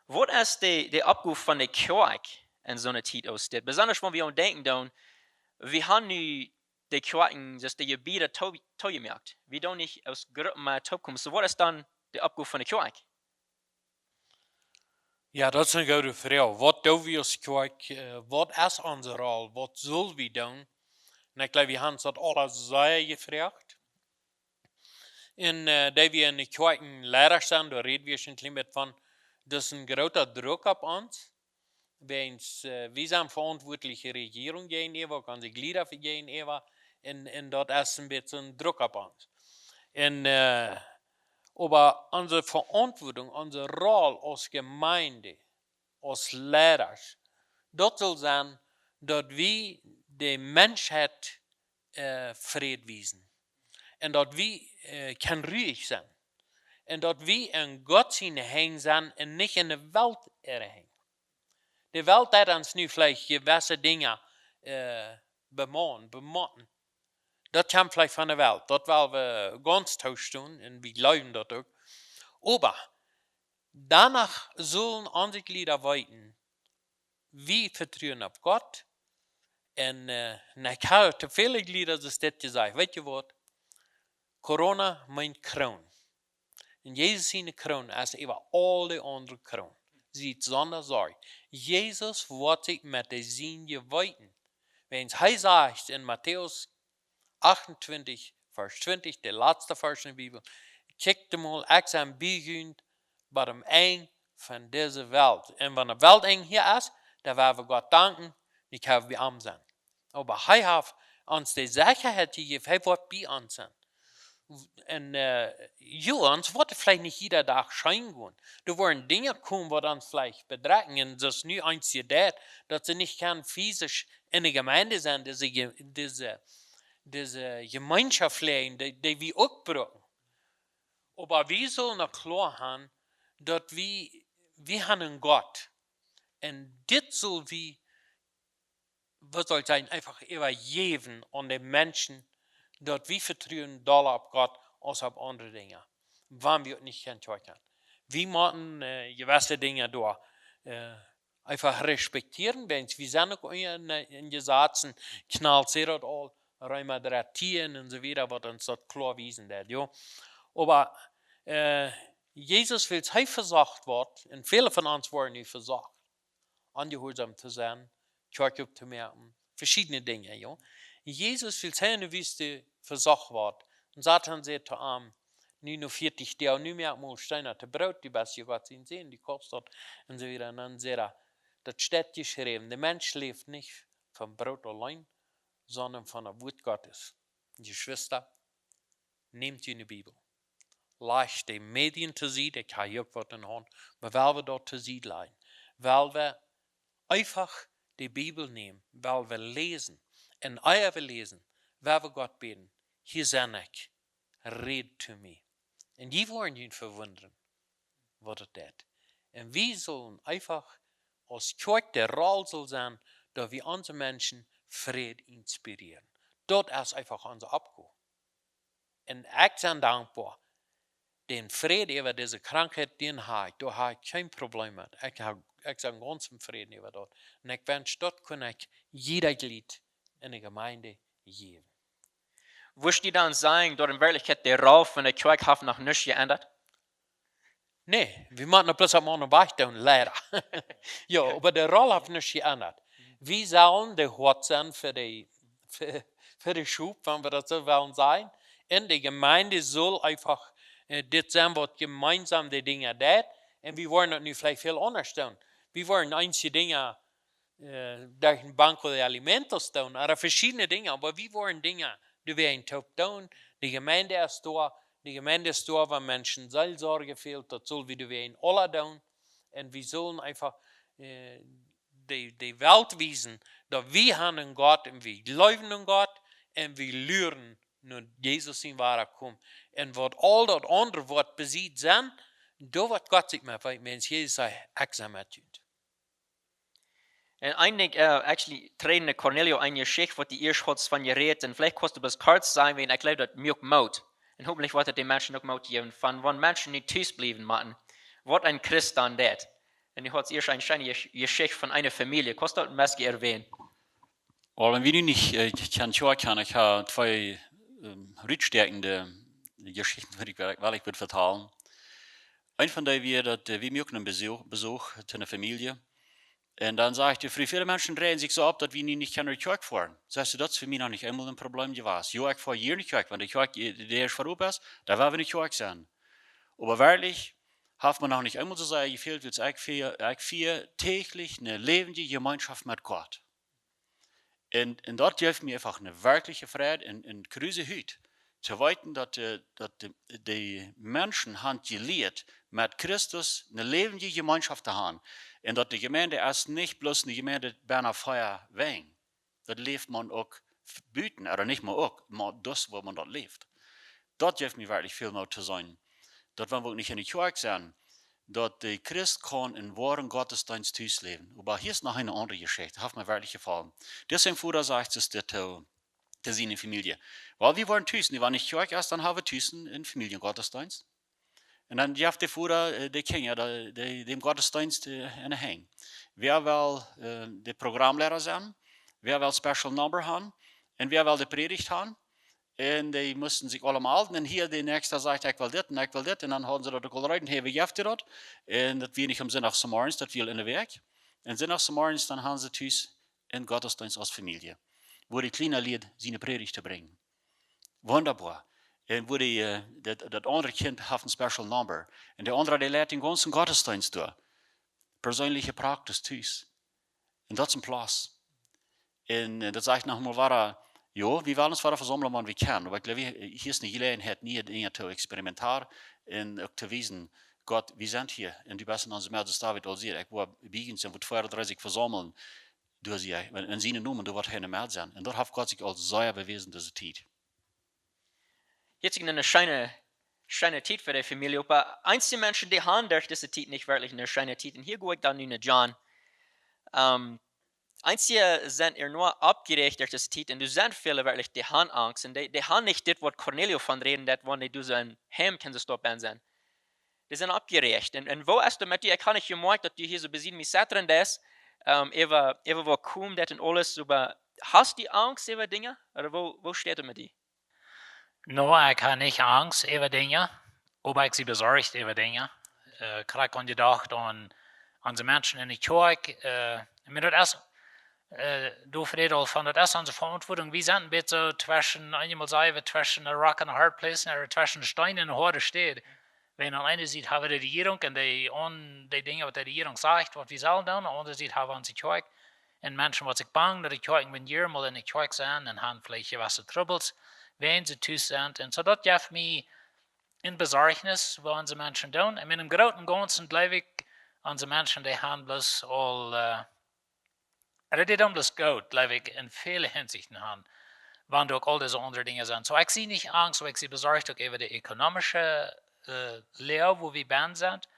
Was ist der Abruf von der Kirche in so einer Zeit aussteht? Besonders wenn wir denken, dann, wir haben nu die Kirchen, dass die Gebiete toll gemerkt. Wir don't nicht aus Gruppen mal top kommen. So was ist dann der Abruf von der Kirche? Ja, dat is een goede vraag. Wat doen we als kerk? Wat is onze rol? Wat zullen we doen? En ik geloof, we hebben dat alles zeer gevraagd. En dat we in de kerk leider zijn, daar reden we een klein beetje van. Dat is een grote druk op ons. We zijn verantwoordelijke regering gegenüber, onze glieder gegenüber. En dat is een beetje een druk op ons. En aber unsere Verantwortung, unsere Rolle als Gemeinde, als Leiders, dat soll sein, dass wir die Menschheit Fried wiesen. Und dass wir kann ruhig sein. Und dass wir in Gott sein hängen sind und nicht in der Welt hängen. Die Welt hat uns nu vielleicht gewisse Dinge bemotten. Dat komt vielleicht von der Welt. Dat wollen wir ganz tausch tun und wir glauben das auch. Aber danach sollen unsere Glieder weiten. Wir vertrauen auf Gott. Und ich habe zu viele Glieder das gesagt. Weißt du was? Corona mein Kroon. Und Jesus seine Kroon ist über alle anderen Kroon. Sie zonder Sorge. Jesus wird sich mit der Sinn weiten. Wenn er sagt in Matthäus 28, Vers 20, der letzte Vers in der Bibel. Kijk mal, ik ben begonnen bij dem Eng van deze Welt. En wanneer de Welt eng hier is, dan willen we God danken, dan kunnen we arm zijn. Maar hij heeft ons de zekerheid gegeven, hij wordt bij ons zijn. En ons wordt vielleicht nicht jeder Tag schein gehen. Da worden Dinge kommen, die uns vielleicht bedrecken. Und das ist nu eins gedacht, dass sie nicht kann physisch in der Gemeinde sein, diese Gemeinschaft leben, die wir auch brauchen. Aber wir sollen auch klar haben, dass wir haben einen Gott. Und das soll wir, was soll ich sagen, einfach übergeben an den Menschen, dass wir vertrauen doller auf Gott als auf andere Dinge. Wann wir nicht kennen. Wir müssen gewisse Dinge da einfach respektieren, wenn wir sind auch in Gesetzen, knallt sie das all, Römer 13 und so weiter, was uns das klar wiesen wird. Ja. Aber Jesus will es versagt wird, und viele von uns wollen nicht versagt. Angehorsam zu sein, Kirche aufzumerken, verschiedene Dinge. Ja. Jesus will seine Wüste versagt wird. Und Satan sagt zu ihm, 49 Tage, nicht mehr mal steinerte Brot, die was ihr Gott sehen, die kostet und so weiter. Und dann sagt er, das steht geschrieben, der Mensch lebt nicht vom Brot allein, sondern von der Wut Gottes. Die Schwester, nehmt die Bibel. Leicht die Medien zu sehen, ich habe hier was in der Hand, aber weil wir dort zu sehen leiden, weil wir einfach die Bibel nehmen, weil wir lesen, und euer wir lesen, weil wir Gott beten, hier bin ich, red zu mir. Und die wollen ihn verwundern, was das ist. Und wir sollen einfach als Kirche der Rolle soll sein, dass wir unsere Menschen Frieden inspirieren. Das ist einfach unser Abgabe. Und ich bin dankbar, den Frieden über diese Krankheit, den habe ich, da habe ich kein Problem mit. Ich habe einen ganzen Frieden über das. Und ich wünsche, dort kann ich jeder Glied in der Gemeinde geben. Würdest du dann sagen, dass in Wirklichkeit der Rolle von der Kirche hat noch nichts geändert? Nee, wir machen bloß am anderen Weg tun, leider. Ja, aber der Rolle hat nichts geändert. Wir sollen der Hort sein für die Schub, wenn wir das so wollen sein. Und die Gemeinde soll einfach Dit zijn wat gemeinsam die dingen deed. En we worden het nu vielleicht veel anders doen. We worden einzige dingen durch een banco de alimentos doen. Er verschiedene dingen, maar we worden dingen die we in top doen. De gemeente is daar. De gemeente is daar, waar mensen Seelsorge fehlt. Dat zullen we in alle doen. En we zullen einfach die Welt wijzen, dat we haben een God en we geloven een God en we leren naar Jezus in waar hij komt. En wat al dat andere wat bezit zijn, daar wordt God zich met wij mensen. Jezus zei, ik zal met je. En eindelijk, actually, trainen Cornelio een Geschichte, wat die eerst gods van je redt. En vielleicht kost het best kort zijn, want ik geloof dat mir ook mout. En hopelijk wordt het den Menschen ook mout geven, van wanneer Menschen niet thuis blijven maken, wat een Christ dan deed. En nu hat eerst een schöne Geschichte von einer Familie. Kost dat meest erwähnen? Wenn wir nicht kann ich habe zwei rückstärkende Geschichten, weil ich würde vertalen. Ein von denen wir, dass wir mögen einen Besuch zu einer Familie. Und dann sagte ich, für viele Menschen drehen sich so ab, dass wir nicht in die Kirche fahren. Sagst du, das ist für mich noch nicht einmal ein Problem gewesen. Ja, ich fahre hier in die Kirche, wenn die Kirche, der ist vorbei ist, da werden wir in die Kirche sein. Aber wirklich, hat man noch nicht einmal so sagen, gefehlt, weil ich für täglich eine lebende Gemeinschaft mit Gott. Und dort hilft mir einfach eine wirkliche Freude und eine große Hüt. Zu weiten, dass die Menschen haben gelehrt, mit Christus eine lebende Gemeinschaft zu haben. Und dass die Gemeinde ist nicht bloß eine Gemeinde bei Feuer wegen. Das lebt man auch büten, oder nicht mal auch, aber das, wo man dort lebt. Dort hilft mir wirklich viel mehr zu sein. Dat we ook niet in de kerk zijn, dat de Christ kan in wahren Gottesdienst thuis leben. Aber hier ist noch eine andere Geschichte, hat mir wirklich gefallen. Deswegen Vater sagt es zu seiner Familie. Weil wir waren thuis, die waren nicht Kirche erst, dann haben wir thuis einen Familiengottesdienst. Und dann darf der Vater die Kinder dem Gottesdienst hängen. Wer will der Programmlehrer sein, wer will Special Number haben, und wer will die Predigt haben. En die moesten zich allemaal melden. En hier de nächste sagt, ik wil dit en ik wil dit. En dan hadden ze dat ook al rijden. Hebben je dat? En dat weer niet om zondagsmorgens, dat viel in de week. En zondagsmorgens dan gaan ze thuis in Gottesdienst als familie. Wo die kleine Lied zijn predigt te brengen. Wunderbar. En wo dat andere kind heeft een special number. En de andere die leidt den ganzen Gottesdienst door. Persoonlijke praktijk thuis. En dat is een plaats. En dat zegt nog maar waar. Ja, wir wollen uns weiter versammeln, wann wir können. Aber ich glaube, hier ist eine Gelegenheit, nie Dinge zu experimentieren und auch zu wissen, Gott, wir sind hier. Und du bist in unserem Herz, David all sieht. Ich war biegen, und wird 32 versammeln. Du sie, in seinen Namen, du wirst keine mehr sein. Und dort hat Gott sich als sehr bewiesen, diese Zeit. Jetzt ist eine schöne Zeit für die Familie. Aber einzelne Menschen, die haben durch diese Zeit nicht wirklich eine schöne Zeit. Und hier gehe ich dann nur John. Einzige sind nur abgeregt durch das Zeit, und du sind viele wirklich, die haben Angst, und die haben nicht das, was Cornelio von reden, das, wenn du so ein Heim kannst stoppen sein. Die sind abgeregt. Und wo ist du mit dir? Ich kann nicht gemerkt, dass du hier so besiegen mit Satran das, über wo kommt das und alles, aber hast du Angst über Dinge? Oder wo steht du mit dir? No, ich habe nicht Angst über Dinge, aber ich bin besorgt über Dinge. Ich habe gedacht an die Menschen in der Kirche. Du Friedel, von das ist unsere Verantwortung. Wir sind ein bisschen zwischen, einmal sagen wir, zwischen a rock and a hard place und zwischen Stein und harter steht. Wenn an einer Seite haben wir die Regierung und die Dinge, was die Regierung sagt, was wir sollen tun, an der anderen Seite haben wir unsere Kirche. Und Menschen, die sich bangen, dass die Kirche mit jedem Mal in der Kirche sind und haben vielleicht gewisse Troubles, wenn sie zu sind. Und so das gibt mich in Besorgnis, was unsere Menschen tun. Und mit dem Großen und Ganzen glaube ich, unsere Menschen, die haben bloß all... die tun bloß gut, glaube ich, in vielen Hinsichten haben, wann auch all diese anderen Dinge sind. So, ich sehe nicht Angst, aber ich sehe besorgt auch über die ökonomische Lehre, wo wir bin sind.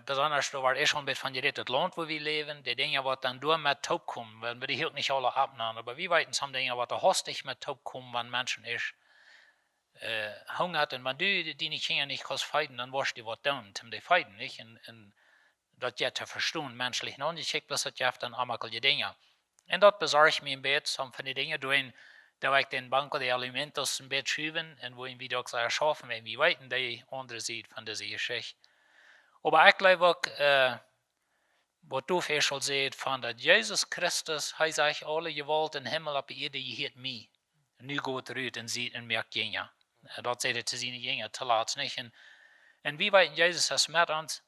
Besonders, da war ich schon ein bisschen von geredet, das Land, wo wir leben, die Dinge, die dann durch mit Taub kommen, wenn wir die hier nicht alle abnehmen, aber wir weiten some Dinge, die da hastig mit Taub kommen, wenn Menschen ist, hungert, und wenn du die nicht hingehen, nicht kannst feiden, dann wirst du was tun, um die feiden, nicht? Und dat je te verstaan, menselijk nog niet, ik was het je dan allemaal je dingen. En dat bezorgt me een beetje, soms van die dingen doen, dat ik den banco de alimentos een beetje schuiven, en wo we ook zo schaffen, wenn we weten, die andere zijde van deze geschichte. Maar ik geloof ook, wat du eerst al zei, van dat Jezus Christus, hij zegt, alle gewalt in hemel op de aarde, je heet mij. En nu gaat eruit en ziet en merkt dingen. dat zei te zien gingen, te laat niet. En wie weet, Jezus is met ons.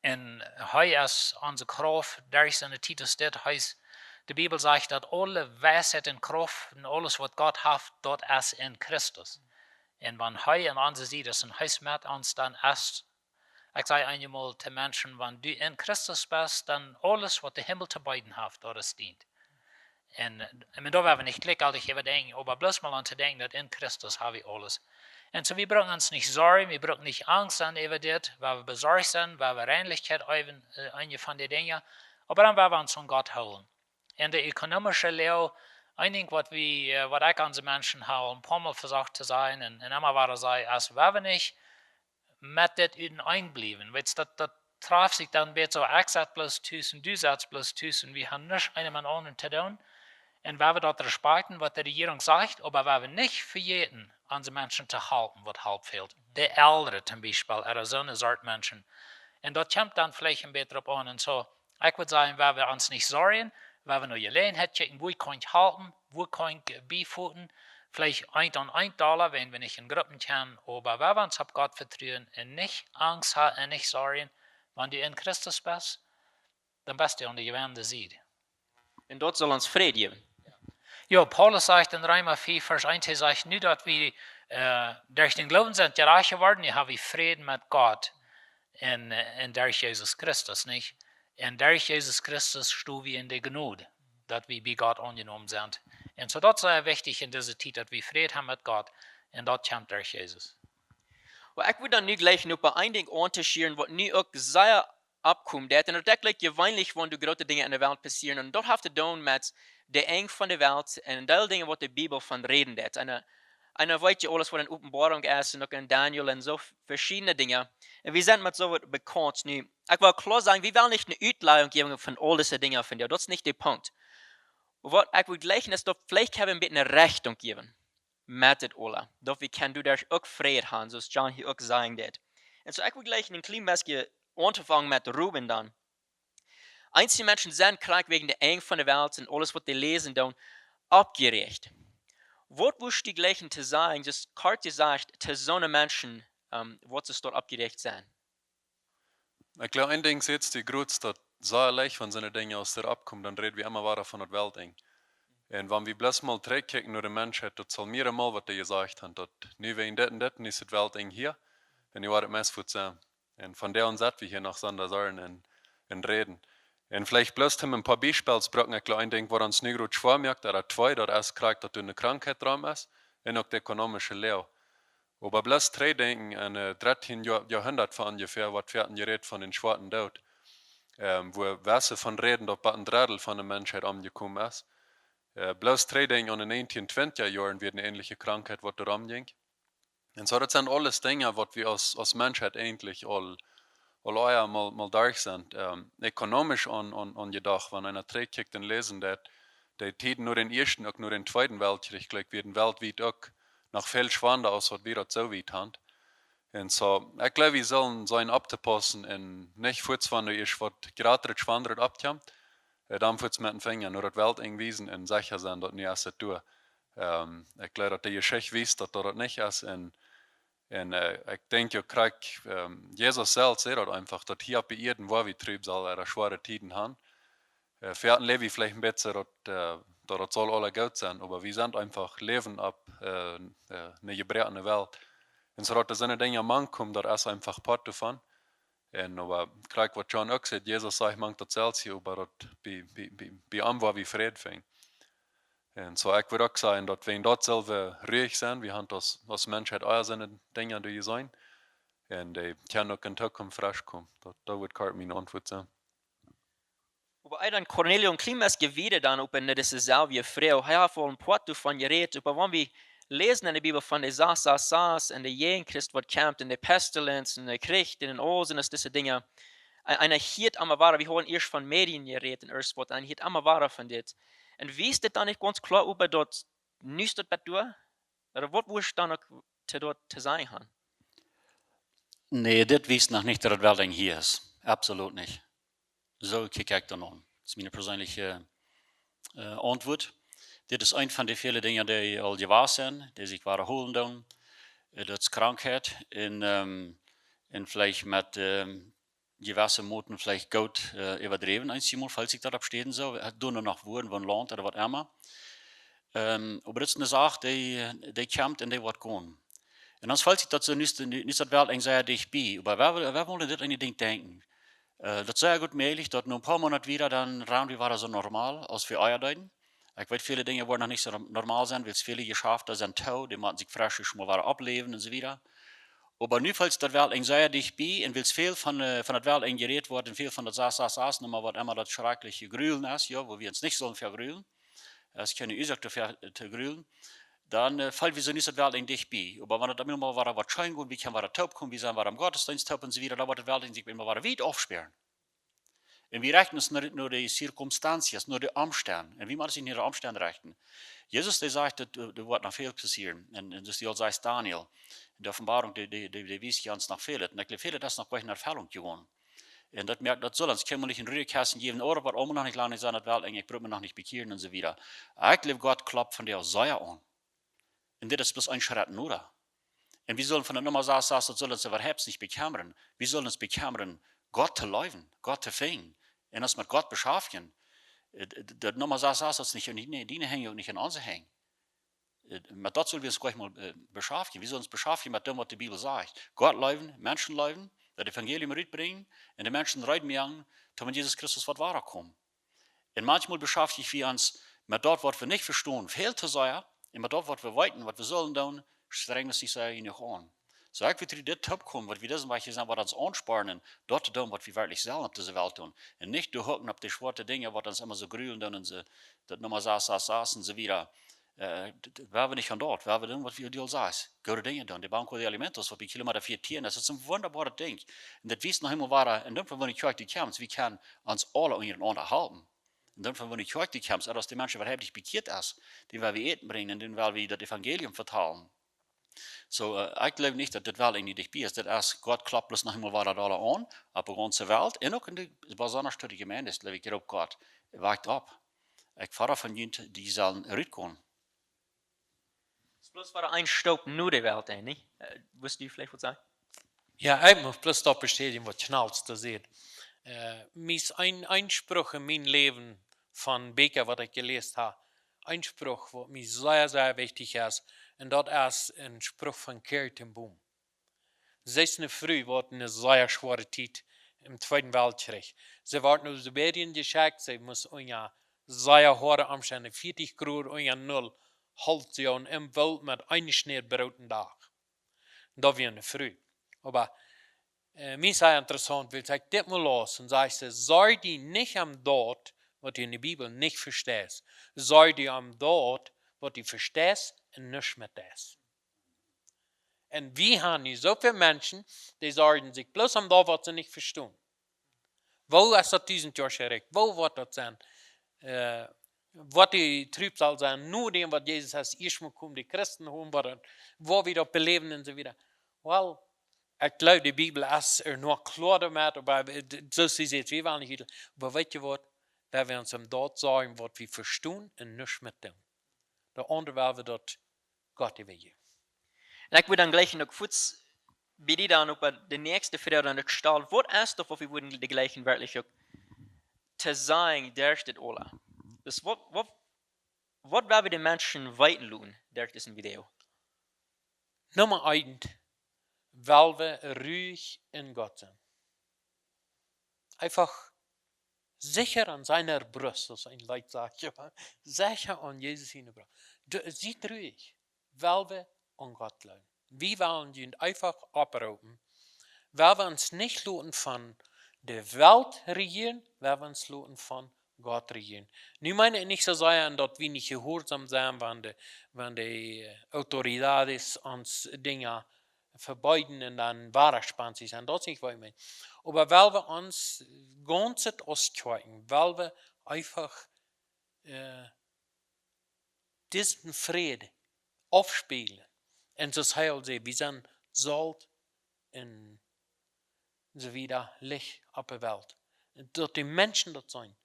En hij is onze kracht, daar is in de titel staat, de Bibel zegt dat alle wijsheid en kracht en alles wat God heeft, dat is in Christus. En wanneer hij in onze ziet is en hij is met ons, dan is, ik zei eenmaal te mensen, wanneer du in Christus bent, dan alles wat de hemel te bieden heeft, dat is dient. En daar werden we niet klickhaltig even denken, aber bloß mal an zu denken, dass in Christus habe ich alles. Und so, wir brauchen uns nicht Sorgen, wir brauchen nicht Angst an über das, weil wir besorgt sind, weil wir Reinlichkeit haben, einige von den Dingen, aber dann werden wir uns von Gott holen. In der ökonomischen Lehre, einiges, was ich an die Menschen habe, ein paar Mal versucht zu sein, und immer war es, als wenn wir nicht mit das einbleiben, weißt du, das traf sich dann so, ich sag bloß tüß und du sagst bloß tüß und wir haben nicht einem an anderen zu tun. Und wenn wir dort respektieren, was die Regierung sagt, aber wenn wir nicht für jeden an die Menschen zu halten, was halb fehlt. Die Älteren zum Beispiel, oder so eine Sorte Menschen. Und dort kommt dann vielleicht ein bisschen drauf an. Und so, ich würde sagen, wenn wir uns nicht sorgen, wenn wir nur Gelegenheit checken, wo kann ich halten, wo kann ich beifügen, vielleicht $1 wenn wir nicht in Gruppen können, aber wenn wir uns auf Gott vertrauen und nicht Angst haben und nicht sorgen, wenn du in Christus bist, dann bist du an der gewähnten Seite. Und dort soll uns Frieden geben. Ja, Paulus sagt in Römer 4, Vers 1, er sagt nicht, dass wir durch den Glauben sind gerecht geworden, wir haben Frieden mit Gott in durch Jesus Christus, nicht? Und durch Jesus Christus stehen wir in der Gnade, dass wir bei Gott angenommen sind. Und so das ist sehr wichtig in dieser Zeit, dass wir Frieden haben mit Gott, und das kommt durch Jesus. Well, ich würde dann nu gleich noch ein Ding unterschieden, was nu auch sehr abkommt. Und das ist gleich gewöhnlich, wenn du große Dinge in der Welt passieren. Und dort hat zu tun mit der Eng von der Welt und die Dinge, was die Bibel von reden hat. Eine weiß ja alles, was in Offenbarung ist und auch in Daniel und so verschiedene Dinge. Und wir sind mit so was bekannt. Nu, ich will klar sagen, wir wollen nicht eine Auslegung geben von all diesen Dingen von dir. Das ist nicht der Punkt. Was ich will gleich ist, dass vielleicht können wir ein bisschen eine Richtung geben. Mit das alle. Dass wir können da auch Frieden haben, so John hier auch sagen hat. Und so ich will gleich ein kleines bisschen anfangen mit Ruben dann. Einige Menschen sind krank wegen der Eng von der Welt und alles, was die lesen, dann abgeregt. Was willst du gleich zu sagen, just kort gesagt, zu so einem Menschen, was ist dort abgeregt sein? Ich glaube, ein Ding ist jetzt die Grütze, dass sehr leicht, wenn so eine Dinge aus der abkommen, dann reden wir immer weiter von der Welt eng. Und wenn wir bloß mal zurückkicken nur die Menschheit, das soll mir einmal, was die gesagt haben, dass nie wegen das und das ist die Welt eng hier, dann war das meist gut zusammen. Und von der und wir hier noch Sonder sollen und reden. Und vielleicht bloß ein paar Beispiele brauchen, ich glaube, ein Ding, was uns nicht gut vormerkt, oder zwei, dass kriegt, dass du eine Krankheit dran ist, und auch die ökonomische Lehre. Aber bloß drei denken, in 13. Jahrhundert von ungefähr, was werden geredet von den schwarzen Tod, wo Wässer von reden, dass ein Drittel von der Menschheit umgekommen ist. Bloß drei denken, in den 19, 20 Jahren wird eine ähnliche Krankheit, was da rumging. Und so, das sind alles Dinge, was wir als Menschheit eigentlich mal durch sind. Ökonomisch angedacht, wenn einer trägt und lesen, die Tiden nur den ersten und nur den zweiten Weltkrieg, gleich werden weltweit auch noch viel schwander aus, was wir das so weit haben. Und so, ich glaube, wir sollen sein abzupassen und nicht fortzwandern, was gerade das Schwandert abkommt, dann wird es mit den Fingern nur das Welt eng wiesen und sicher sein, dass nicht erst das tun. Ich glaube, dass die Geschichte weiß, dass das nicht ist. Und ich denke, Jesus selbst sagt das einfach, dass hier bei jedem, wo wir trüb soll, schwere Tiden haben. Für leben wir vielleicht ein bisschen, dass das soll alle gut sein, aber wir sind einfach leben ab eine gebrätene Welt. Und so, dass eine Dinge mankommen, das ist einfach Part davon. Und aber gleich, was John auch sagt, Jesus sagt, man das selbst hier, aber das bei einem, wo wir Frieden finden. Und so, ich würde auch sagen, dass wir dort selber ruhig sind, wir haben das als Menschheit auch seine Dinge, die sein. Und die können auch in Zukunft frisch kommen. Da wird gerade meine Antwort sein. Aber dann Cornelio und Klimas gewidert dann, ob in diese selbe Frau, er hat vor ein paar davon geredet, aber wenn wir lesen in der Bibel von der Saas und der Jägenchrist, was kommt, in der Pestilenz, in der Krieg, in den Osen, diese Dinge, einer hielt einmal wahr, wir haben erst von Medien geredet, erst was, einer hielt einmal wahr von das. Und wie ist das dann nicht ganz klar, ob dort nicht dort durch? Oder was willst du dann noch dort zu sagen haben? Nee, das weiß noch nicht, dass das Welt hier ist. Absolut nicht. So kicke ich dann an. Das ist meine persönliche Antwort. Das ist ein von den vielen Dingen, die all gewahr sind, die sich wiederholen dann. dat is Krankheit en vielleicht mit gewisse Moten vielleicht gut übertrieben, einmal, falls ich das abstehen soll. Hat nur noch Wurden von Land oder was immer. Aber das ist eine Sache, die kommt und die wird gehen. Und dann falls ich das so nicht das Welt eigentlich sehr dicht bei. Aber wer wollte das eigentlich denken? Das ist sehr gut möglich, dass nur ein paar Monate wieder dann rauen wir wieder so normal, als wir Eierdeuten. Ich weiß, viele Dinge werden noch nicht so normal sein, weil es viele geschafft sind, tot, die müssen sich frisch schon mal wieder ableben und so weiter. Aber nu falls das Welt sehr dicht bei und will viel von der Welt geredet werden, viel von der Saas, nochmal was immer das schreckliche Grühlen ist, ja, wo wir uns nicht sollen vergrühlen. Es keine Ursache dafür zu grühlen. Dann fällt wir so nicht das Welt dicht bei. Aber wenn das immer mal wieder was schein geht, wie kann wir da taub kommen, wie sind wir am Gottesdienst taub und so weiter, da wird das Welt sich immer wieder weit aufsperren. Und wir rechnen uns nicht nur die Zirkumstanzen, nur die Umstände. Und wie man sich in den Umständen rechnen? Jesus, der sagt, da wird noch viel passieren. Und das ist die Old sagt Daniel. In der Offenbarung, die wies ja uns noch viel. Und ich glaube, viele das noch bei einer Erfüllung geworden. Und das merkt, das soll uns, können wir nicht in Rührkassen geben, oder was auch noch nicht lange sein, das Welt, ich brauche mich noch nicht bekehren und so weiter. Ich glaube, Gott klopft von der Säue an. Und das ist bloß ein Schritt nur. Und wir sollen von der Nummer sagen, das soll uns überhaupt nicht bekämmern. Wir sollen uns bekämmern, Gott zu leuven, Gott zu fingen. Und das mit Gott beschäftigen. Das Nummer sagt, das uns nicht an die hängen und nicht an uns hängen. Mit das sollen wir uns gleich mal beschäftigen. Wir sollen uns beschäftigen mit dem, was die Bibel sagt. Gott leuven, Menschen leuven, das Evangelium mitbringen und die Menschen reiten mir damit Jesus Christus was wahrer kommt. Und manchmal beschäftigen wir uns mit dort, was wir nicht verstehen, viel zu sehr, und mit dort, was wir weiten, was wir sollen tun, strengen sich sehr noch an. So ich will das top kommen, was wir diesen Beispiel sagen, was uns ansparen, dort zu tun, was wir wirklich selber auf dieser Welt tun. Und nicht zu hocken auf die schwarzen Dinge, was uns immer so grühlen und so, das nochmal saß und so wieder. Wer wir nicht an dort, wer wir tun, was wir dir sagst. Gute Dinge tun, die Banco de Alimentos, was wir Kilometer 4 Tieren, das ist ein wunderbares Ding. Und das wissen noch immer weiter, und dann, wenn die Kirche kommt, wir können uns alle unterhalten. Und dann, wenn die Kirche kommt, dass die Menschen überhaupt nicht bekehrt ist, die wir eten bringen, und dann, weil wir das Evangelium verteilen. So, ich glaube nicht, dass das Welt irgendwie dicht bei ist. Das ist, Gott klappt bloß noch immer weiter alle an, auf der ganzen Welt. Und auch in der besonders die Gemeinde ist, glaube ich, auch Gott wacht ab. Ich fahre von jenen, die sollen rückkommen. Es ist bloß war ein Staub nur die Welt, nicht? Wirst du vielleicht was sagen? Ja, ich muss bloß da bestätigen, was Schnauz da sieht. Mein Einspruch in mein Leben von Becker, was ich gelesen habe, ein Spruch, was mir sehr, sehr wichtig ist, und das ist ein Spruch von Kirtenboom. 16 früh war eine sehr schwere Zeit im Zweiten Weltkrieg. Sie waren aus Sibirien geschickt, sie mussten eine sehr harte Umstände, 40 Grad und 0, halt sie im Wald mit einem Schneebraten Tag. Da war eine früh. Aber mir ist sehr interessant, weil ich das mal los und sage, sei die nicht am Dort, was du in der Bibel nicht verstehst. Sei die am Dort, was du verstehst und nicht mit das. Und wir haben hier so viele Menschen, die sagen sich bloß am Dort, was sie nicht verstehen. Wo ist das 1000 Jahre gerecht? Wo wird das sein? Was die Trübsal sein, nur dem, was Jesus als erstmal kommt, die Christen haben, wo wir das beleben und so weiter. Well, ich glaube, die Bibel ist nur klar damit, aber so ist es jetzt, wir wollen nicht. Aber weißt du was? Wenn wir uns am dort sagen, was wir verstehen und nicht mit dem. Der andere werden wir dort Gott übergeben. Und ich würde dann gleich noch kurz bei dir dann über die nächste Frage dann gestellt, was ist doch, was wir würden die gleichen wirklich zu sagen, durch das alle. Das, was werden wir den Menschen weiten lassen, durch diesen Video? Nummer 1, weil wir ruhig in Gott sind. Einfach sicher an seiner Brust, als ein Leid sagt, sicher an Jesus in der Brust. Seid ruhig, weil wir an Gott glauben. Wir wollen ihn einfach abrufen, weil wir uns nicht lassen von der Welt regieren, weil wir uns lassen von Gott regieren. Nu meine ich nicht so sehr, dass wir nicht gehorsam sein, wenn die Autorität uns Dinge verbeiden und dann wahrspannt sind. Das ist nicht, was ich meine. Aber weil wir uns ganz auskirchen, weil wir einfach diesen Frieden aufspielen und das Heil sehen, wir sind Salz und so wieder Licht auf der Welt. Dass die Menschen dort sein.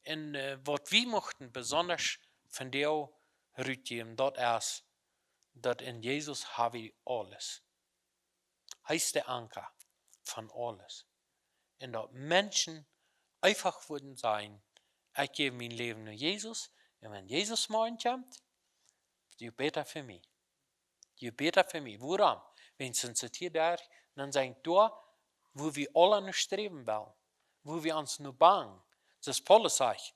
Und was wir möchten besonders von dir rütteln, das ist, dass in Jesus habe ich alles. heißt der Anker von alles. Und dass Menschen einfach würden sein, ich gebe mein Leben nur Jesus, und wenn Jesus morgen kommt, du beter für mich. Du beter für mich. Warum? Wenn sie uns hier da, dann sind da, wo wir alle noch streben wollen, wo wir uns nur bangen. Das Paulus sagt,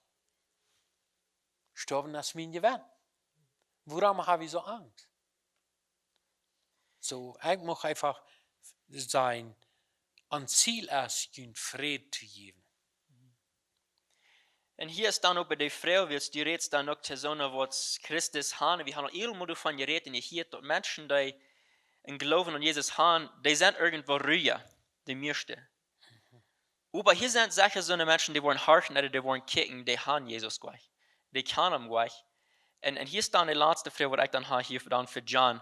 sterben ist mein Gewinn. Warum habe ich so Angst? So, ich muss einfach sein, ein Ziel ist, den Frieden zu geben. En hier is dan ook bij de vrouw, willst du redest dan ook te zonen wat Christus han. We hebben al heel veel van geredet en je hier dat mensen die in geloven aan Jezus han, die zijn irgendwo ruier, de meeste. Aber hier sind solche so Menschen, die wollen harten oder die wollen kicken, die han Jesus gleich. Die kennen ihm gleich. Und hier ist dann die letzte Frage, was ich dann habe hier dann für John.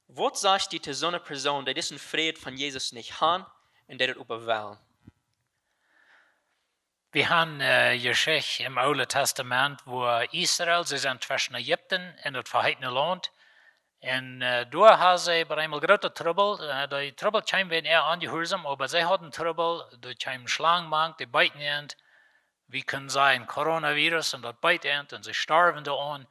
Was sagst du zu so einer Person, die diesen Frieden von Jesus nicht haben und die das überwältigen? Wir haben Geschichte im Alten Testament, wo Israel, sie sind zwischen Ägypten und das verheißene Land. Und da haben sie bei einem großen Trouble, die Trouble kam werden eher angehorsam, aber sie hatten Trouble, da kam Schlangenbank, die beiten end. Wir können sagen, Koronavirus und das beiten und sie starben da an.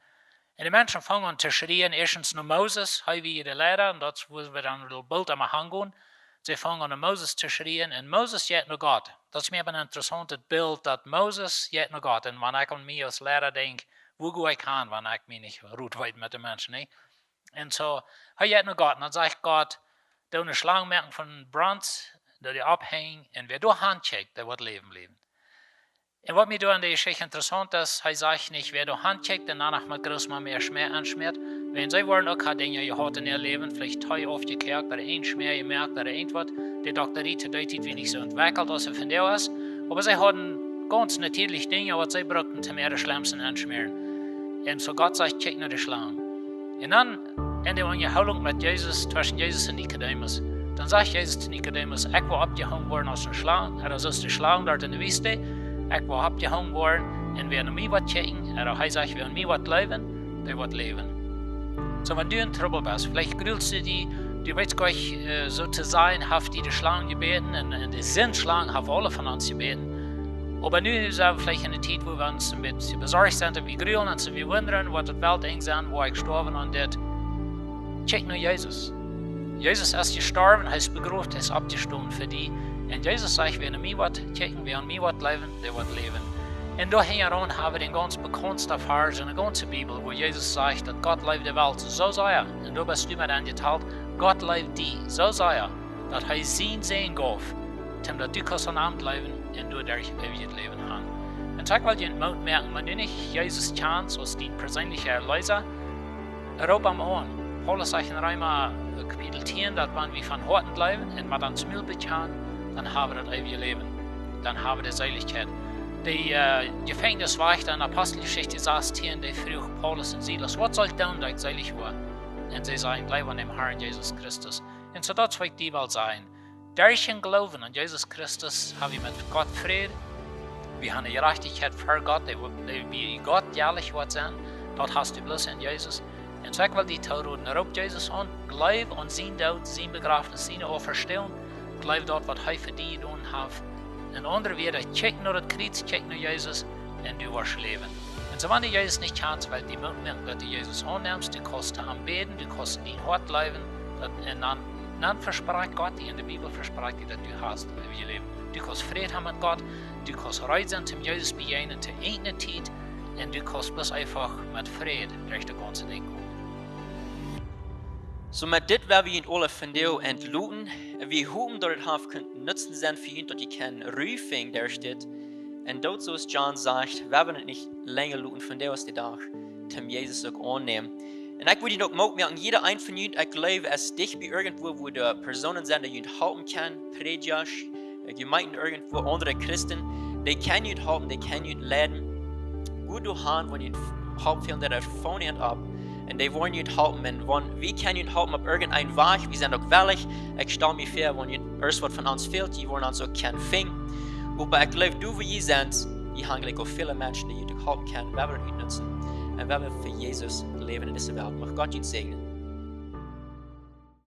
Und die Menschen fangen an zu schreien, erstens nur Moses, wie jeder Lehrer, und das wo wir dann ein Bild am Hang. Sie fangen an Moses zu schreien, und Moses geht nur Gott. Das ist mir ein interessantes Bild, dass Moses geht nur Gott. Und wenn ich an mich als Lehrer denke, wo gehe ich hin, wenn ich mich nicht gut weiß mit den Menschen, nicht? Und so, er geht nur Gott. Und dann sagt Gott, da eine Schlange merken von Brand, da die abhängen, und wer da handcheckt, der wird leben. Und was mir da an der Geschichte interessant ist, er sagt nicht, wer da handcheckt, und danach mit groß mal mehr Schmerz anschmiert. Wenn sie wollen auch Dinge gehabt in ihr Leben, vielleicht teuer aufgekehrt, oder ein Schmerz gemerkt, oder irgendwas, die Doktorie zu deutet, wie nicht so entwickelt, als sie von der ist. Aber sie hatten ganz natürlich Dinge, was sie brauchten, zum mehr Schlimmsten anschmieren. Und so Gott sagt, check nur die Schlange. Und dann, in der Unterhaltung mit Jesus, zwischen Jesus und Nikodemus, dann sagt Jesus zu Nikodemus, ich will abgehangen worden aus der Schlange, oder aus der Schlange dort in der Wüste, ich will abgehangen worden, und wer an mich was checken, oder er sagt, wer an mich was leben, der wird leben. So, wenn du in Trouble bist, vielleicht grühlst du die, du weißt gar nicht, so zu sein, haft die Schlangen gebeten, und die sind Schlangen, haben alle von uns gebeten. Aber nun ist es vielleicht eine Zeit, wo wir uns mit besorgt sind, und wir grühlen und wir wundern, was das Welt eng sind, wo ich gestorben und das. Check nur Jesus. Jesus ist gestorben, er ist begraben, er ist abgestorben für die. Und Jesus sagt, wer an mich was checken, wer an mich was leben, der wird leben. Und da heran haben wir den ganz bekannten Vers in der ganzen Bibel, wo Jesus sagt, dass Gott liebt die Welt so sehr. Und da bist du mit angeteilt, Gott liebt die so sehr, dass er sein Segen gab, damit du kannst an Amt leben und du durch ewiges Leben haben. Und sag mal, den Mut merken, wenn du nicht Jesus kennst als dein persönlicher Erlöser, rob am an. Paulus sagt in Römer Kapitel 10, dass wenn wir von Horten bleiben und mit uns Müll bekennen, dann haben wir das ewige Leben. Dann haben wir die Seligkeit. Die Gefängniswächter in der Apostelgeschichte saßen hier und die frug Paulus und Silas, was soll ich tun, dass ich selig war? Und sie sagen, bleib an dem Herrn Jesus Christus. Und so das wird die Welt sein. Durch den Glauben an Jesus Christus haben wir mit Gott Frieden. Wir haben eine Gerechtigkeit für Gott, wie Gott jährlich wird sein. Dort hast du bloß in Jesus. Und so ich will die Tauroden, rob Jesus an, glaub an sein Tod, sein Begräbnis, seine Auferstehung. Glaub dort, was er für die tun hat. Und andere wieder, check nur das Kreuz, check nur Jesus, und du wirst leben. Und so wenn du Jesus nicht kannst, weil die merken, dass du Jesus annimmst, du kannst ihn beten, du kannst in dein Hort leben, und dann verspricht Gott dir in der Bibel, verspricht dir, dass du hast, wie wir leben. Du kannst Frieden haben mit Gott, du kannst reisen zum Jesus begegnen, zur eigenen Zeit, und du kannst bloß einfach mit Frieden durch das ganze Ding gehen. So met dit waar we in alle van jou entlooten, we hopen dat het half kunt nutzen zijn voor je, dat je kan ruifing daar staat. En dat zoals John zegt, we hebben het niet langer looten van jou als die dag, om Jezus ook aannemen. En ik wil je ook merken, jeder een van jullie, ik geloof, als dich bij irgendwo, wo de personen zijn die je helpen kan, predikers, gemeenten irgendwo, andere Christen, die kan je helpen, die kan je leiden. Goed doorgaan, wanneer je helpt veel dat er van je ab. En die wollen je helpen. En wie kan je helpen op irgendein Weg? We zijn ook willig. Ik stel me voor, wanneer er wat van ons fehlt, die wollen ons ook kunnen vinden. Maar ik geloof, du, wo je bent, je hangt ook viele mensen die je ook helpen kan, waar we het nutzen. En waar we voor Jezus leven in deze wereld. Mag God je zegenen.